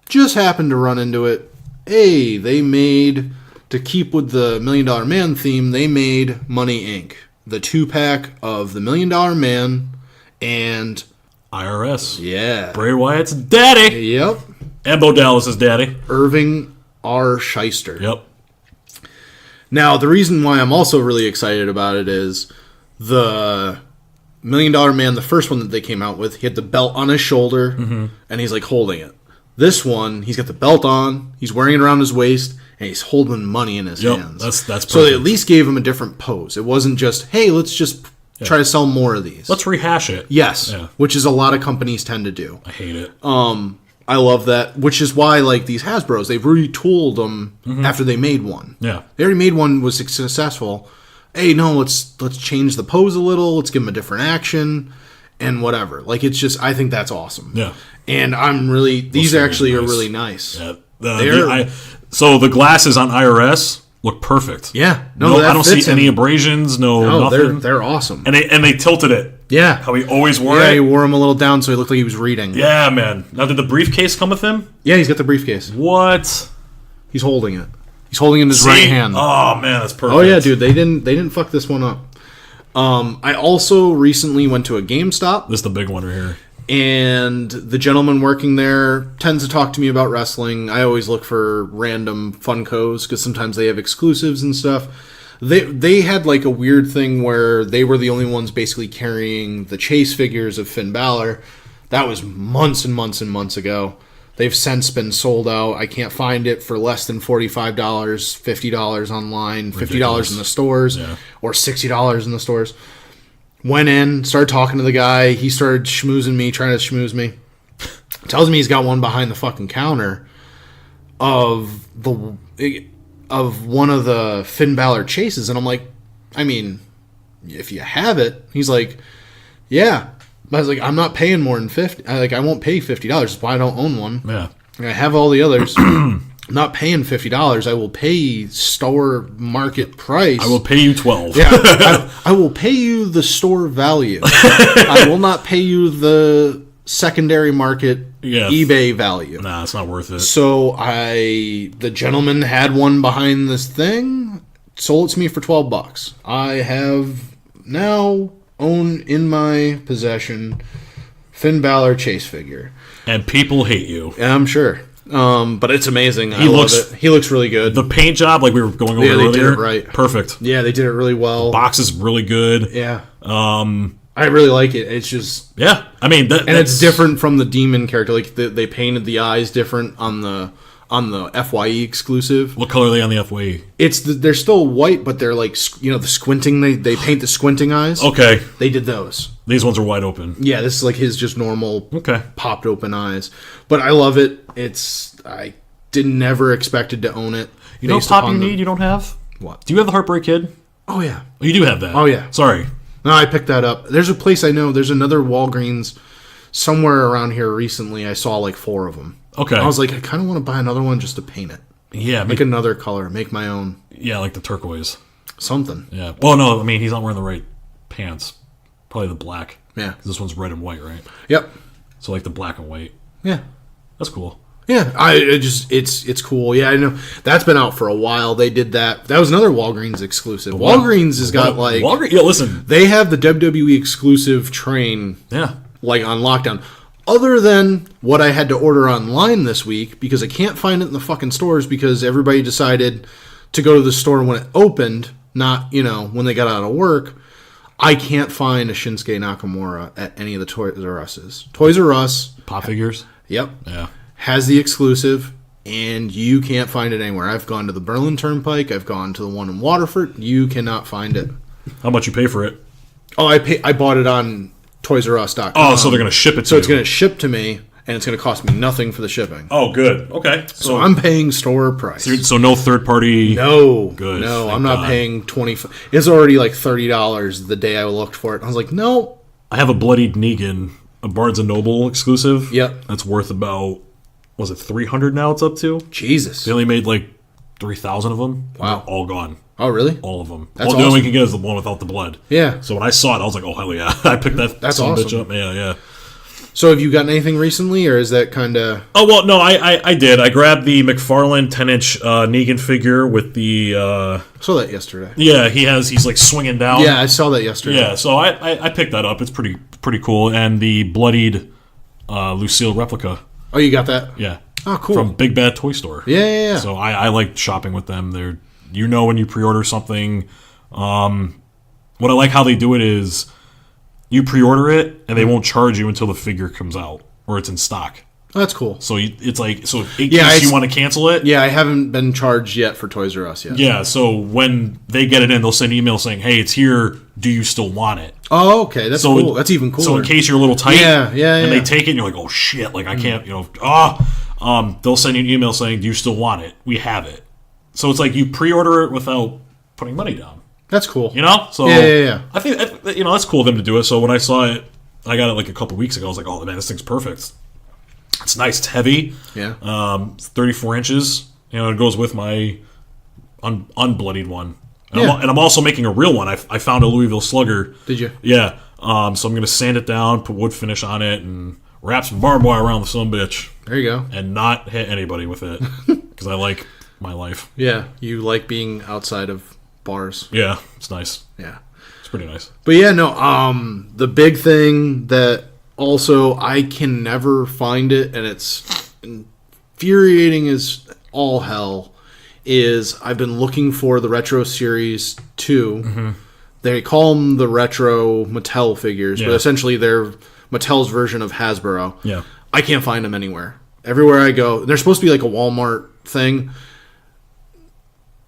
just happened to run into it. Hey, they made, to keep with the $1 Million Man theme, they made Money Inc. The 2-pack of the $1 Million Man and IRS. Yeah. Bray Wyatt's daddy. Yep. And Bo Dallas's daddy. Irving R. Shyster. Yep. Now, the reason why I'm also really excited about it is the $1 Million Man, the first one that they came out with, he had the belt on his shoulder, and he's like holding it. This one, he's got the belt on, he's wearing it around his waist, and he's holding money in his hands. That's perfect. So they at least gave him a different pose. It wasn't just, hey, let's just try to sell more of these. Let's rehash it. Yes, Yeah. which is a lot of companies tend to do. I hate it. I love that, which is why, like, these Hasbros, they've retooled them after they made one. Yeah. They already made one, was successful. Hey, no, let's change the pose a little, let's give them a different action, and whatever. Like, it's just, I think that's awesome. Yeah. And I'm really, these actually are really nice. Yeah. So the glasses on IRS look perfect. Yeah. No, I don't see any abrasions, nothing. They're awesome. And they tilted it. Yeah. How he always wore it. Yeah, he wore them a little down so he looked like he was reading. Yeah, man. Now, did the briefcase come with him? Yeah, he's got the briefcase. What? He's holding it. He's holding it in his right hand. Oh, man, that's perfect. Oh, yeah, dude. They didn't fuck this one up. I also recently went to a GameStop. This is the big one right here. And the gentleman working there tends to talk to me about wrestling. I always look for random Funkos because sometimes they have exclusives and stuff. They had like a weird thing where they were the only ones basically carrying the chase figures of Finn Balor. That was months and months and months ago. They've since been sold out. I can't find it for less than $45, $50 online, $50 in the stores, or $60 in the stores. Went in, started talking to the guy. He started schmoozing me, trying to schmooze me. Tells me he's got one behind the fucking counter of one of the Finn Balor chases. And I'm like, I mean, if you have it. He's like, yeah. But I was like, I'm not paying more than $50. I won't pay $50. That's why I don't own one. Yeah. I have all the others. I'm not paying $50. I will pay store market price. I will pay you $12. Yeah. I will pay you the store value. I will not pay you the secondary market eBay value. Nah, it's not worth it. So the gentleman had one behind this thing, sold it to me for $12. I have now own in my possession Finn Balor chase figure. And people hate you. Yeah, I'm sure. But it's amazing. I love it. He looks really good. The paint job, like we were going over earlier. They did it right. Perfect. Yeah, they did it really well. The box is really good. Yeah. I really like it. It's just... Yeah. I mean... it's different from the demon character. Like, they painted the eyes different on the FYE exclusive. What color are they on the FYE? They're still white, but they're like, the squinting. They paint the squinting eyes. Okay. They did those. These ones are wide open. Yeah, this is like his just normal popped open eyes. But I love it. I never expected to own it. You know what pop you need you don't have? What? Do you have the Heartbreak Kid? Oh, yeah. Oh, you do have that. Oh, yeah. Sorry. No, I picked that up. There's a place I know. There's another Walgreens somewhere around here recently. I saw like 4 of them. Okay. I was like, I kind of want to buy another one just to paint it. Yeah. Make another color. Make my own. Yeah, like the turquoise. Something. Yeah. Well, no, I mean, he's not wearing the right pants. Probably the black. Yeah. This one's red and white, right? Yep. So like the black and white. Yeah. That's cool. Yeah, it's cool. Yeah, I know that's been out for a while. They did that. That was another Walgreens exclusive. Walgreens has got like Walgreens. Yeah, listen, they have the WWE exclusive train. Yeah, like on lockdown. Other than what I had to order online this week because I can't find it in the fucking stores because everybody decided to go to the store when it opened, not when they got out of work. I can't find a Shinsuke Nakamura at any of the Toys R Us's. Toys R Us pop figures. Yep. Yeah. Has the exclusive, and you can't find it anywhere. I've gone to the Berlin Turnpike. I've gone to the one in Waterford. You cannot find it. How much you pay for it? Oh, I bought it on ToysRUs.com. Oh, so they're going to ship it to you. So it's going to ship to me, and it's going to cost me nothing for the shipping. Oh, good. Okay. So I'm paying store price. So no third party? No. Good. No, I'm not paying $20. It's already like $30 the day I looked for it. I was like, no. I have a bloodied Negan, a Barnes & Noble exclusive. Yep. That's worth about... Was it 300 now it's up to? Jesus. They only made like 3,000 of them. Wow. All gone. Oh, really? All of them. That's The only one awesome. we can get is the one without the blood. Yeah. So when I saw it, I was like, oh, hell yeah. I picked that That's son of a awesome. bitch up. Yeah. So have you gotten anything recently, or is that kind of... Oh, well, no, I did. I grabbed the McFarlane 10-inch Negan figure with the... I saw that yesterday. Yeah, he's like swinging down. Yeah, I saw that yesterday. Yeah, so I picked that up. It's pretty cool. And the bloodied Lucille replica. Oh, you got that? Yeah. Oh, cool. From Big Bad Toy Store. Yeah. So I like shopping with them. They're when you pre-order something. What I like how they do it is you pre-order it and they won't charge you until the figure comes out or it's in stock. Oh, that's cool. So it's like in case you want to cancel it. Yeah, I haven't been charged yet for Toys R Us yet. Yeah, so when they get it in, they'll send an email saying, "Hey, it's here. Do you still want it?" Oh, okay. That's cool. That's even cooler. So in case you're a little tight, yeah, and they take it, and you're like, "Oh shit!" Like I can't, they'll send you an email saying, "Do you still want it? We have it." So it's like you pre-order it without putting money down. That's cool. So yeah. I think that's cool of them to do it. So when I saw it, I got it like a couple weeks ago. I was like, "Oh man, this thing's perfect." It's nice. It's heavy. Yeah. It's 34 inches. It goes with my unbloodied one. And, Yeah. I'm also making a real one. I found a Louisville Slugger. Did you? Yeah. So I'm going to sand it down, put wood finish on it, and wrap some barbed wire around the son bitch. There you go. And not hit anybody with it. Because I like my life. Yeah. You like being outside of bars. Yeah. It's nice. Yeah. It's pretty nice. But yeah, no, the big thing that also I can never find it, and it's infuriating as all hell, is I've been looking for the Retro Series 2. Mm-hmm. They call them the Retro Mattel figures, but essentially they're Mattel's version of Hasbro. Yeah. I can't find them anywhere. Everywhere I go, they're supposed to be like a Walmart thing.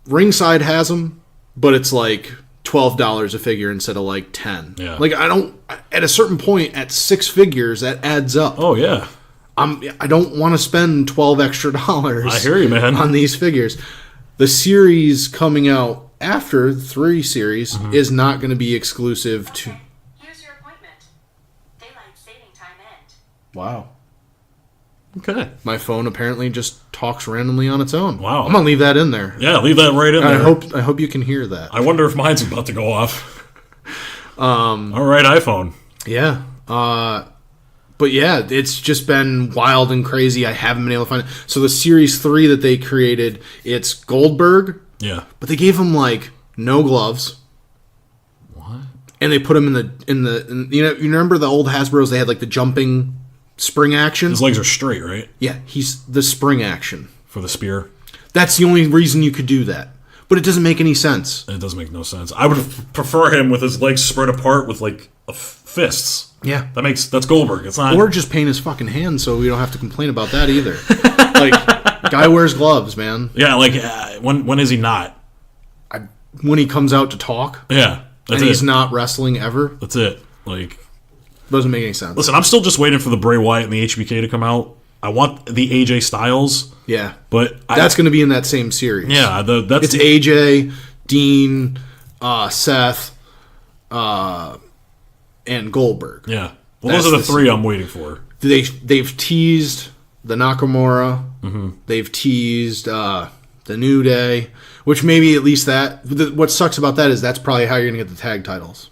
Ringside has them, but it's like $12 a figure instead of like $10. Yeah. Like at a certain point at 6 figures that adds up. Oh, yeah. I don't want to spend $12 extra. I hear you, man. On these figures. The series coming out after the 3 series is not going to be exclusive to... Here's your appointment. Daylight saving time end. Wow. Okay. My phone apparently just talks randomly on its own. Wow. I'm going to leave that in there. Yeah, leave that right in there. I hope you can hear that. I wonder if mine's about to go off. All right, iPhone. Yeah. But yeah, it's just been wild and crazy. I haven't been able to find it. So the Series 3 that they created, it's Goldberg, Yeah. but they gave him like no gloves. What? And they put him in you remember the old Hasbros, they had like the jumping spring action? His legs are straight, right? Yeah, he's the spring action. For the spear. That's the only reason you could do that. But it doesn't make any sense. It does make no sense. I would prefer him with his legs spread apart with like fists. Yeah. That's Goldberg. It's not. Or just paint his fucking hands so we don't have to complain about that either. Like, guy wears gloves, man. Yeah, like when is he not? When he comes out to talk. Yeah, and he's not wrestling ever. That's it. Like, doesn't make any sense. Listen, I'm still just waiting for the Bray Wyatt and the HBK to come out. I want the AJ Styles. Yeah, but that's going to be in that same series. Yeah, it's AJ, Dean, Seth, and Goldberg. Yeah, well, those are the 3 I'm waiting for. They've teased the Nakamura. Mm-hmm. They've teased the New Day, which maybe at least that. What sucks about that is that's probably how you're going to get the tag titles.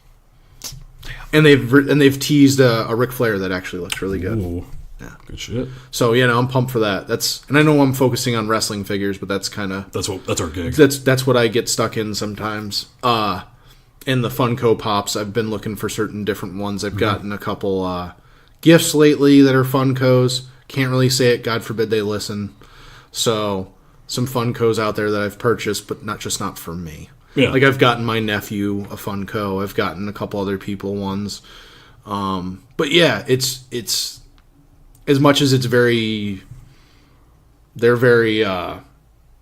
Damn. And they've teased a Ric Flair that actually looks really good. Ooh. Yeah. Good shit. So I'm pumped for that. And I know I'm focusing on wrestling figures, but that's kind of that's our gig. That's what I get stuck in sometimes. In the Funko Pops, I've been looking for certain different ones. I've gotten a couple gifts lately that are Funkos. Can't really say it. God forbid they listen. So some Funkos out there that I've purchased, but not for me. Yeah. Like I've gotten my nephew a Funko. I've gotten a couple other people ones. But yeah, it's as much as they're very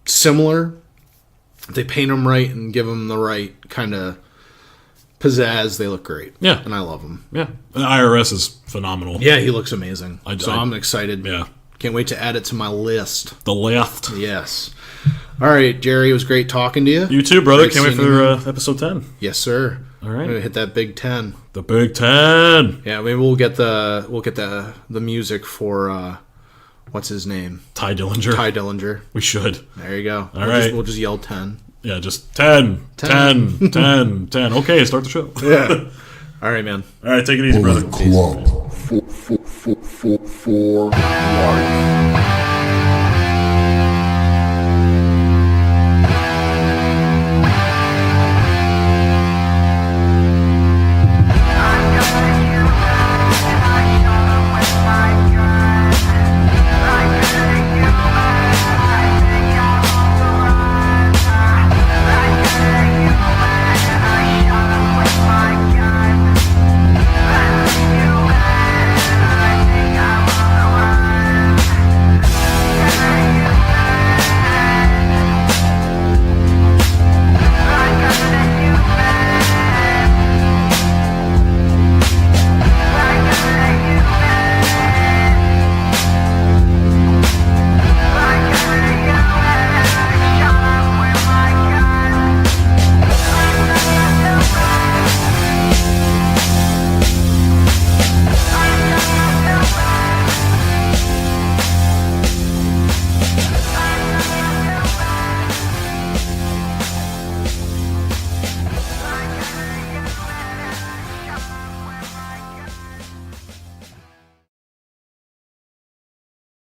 similar. They paint them right and give them the right kind of pizzazz. They look great. Yeah. And I love them. Yeah. The IRS is phenomenal. Yeah, he looks amazing. I'm excited. Yeah. Can't wait to add it to my list. The left. Yes. All right, Jerry, it was great talking to you. You too, brother. Great Can't wait for episode 10. Yes, sir. All right. I'm gonna hit that big 10. The Big 10. Yeah, maybe we'll get the music for what's his name? Ty Dillinger. Ty Dillinger. We should. There you go. All right. We'll just yell 10. Yeah, just 10, 10, 10, 10. Okay, start the show. Yeah. All right, man. All right, take it easy, brother. Club for life.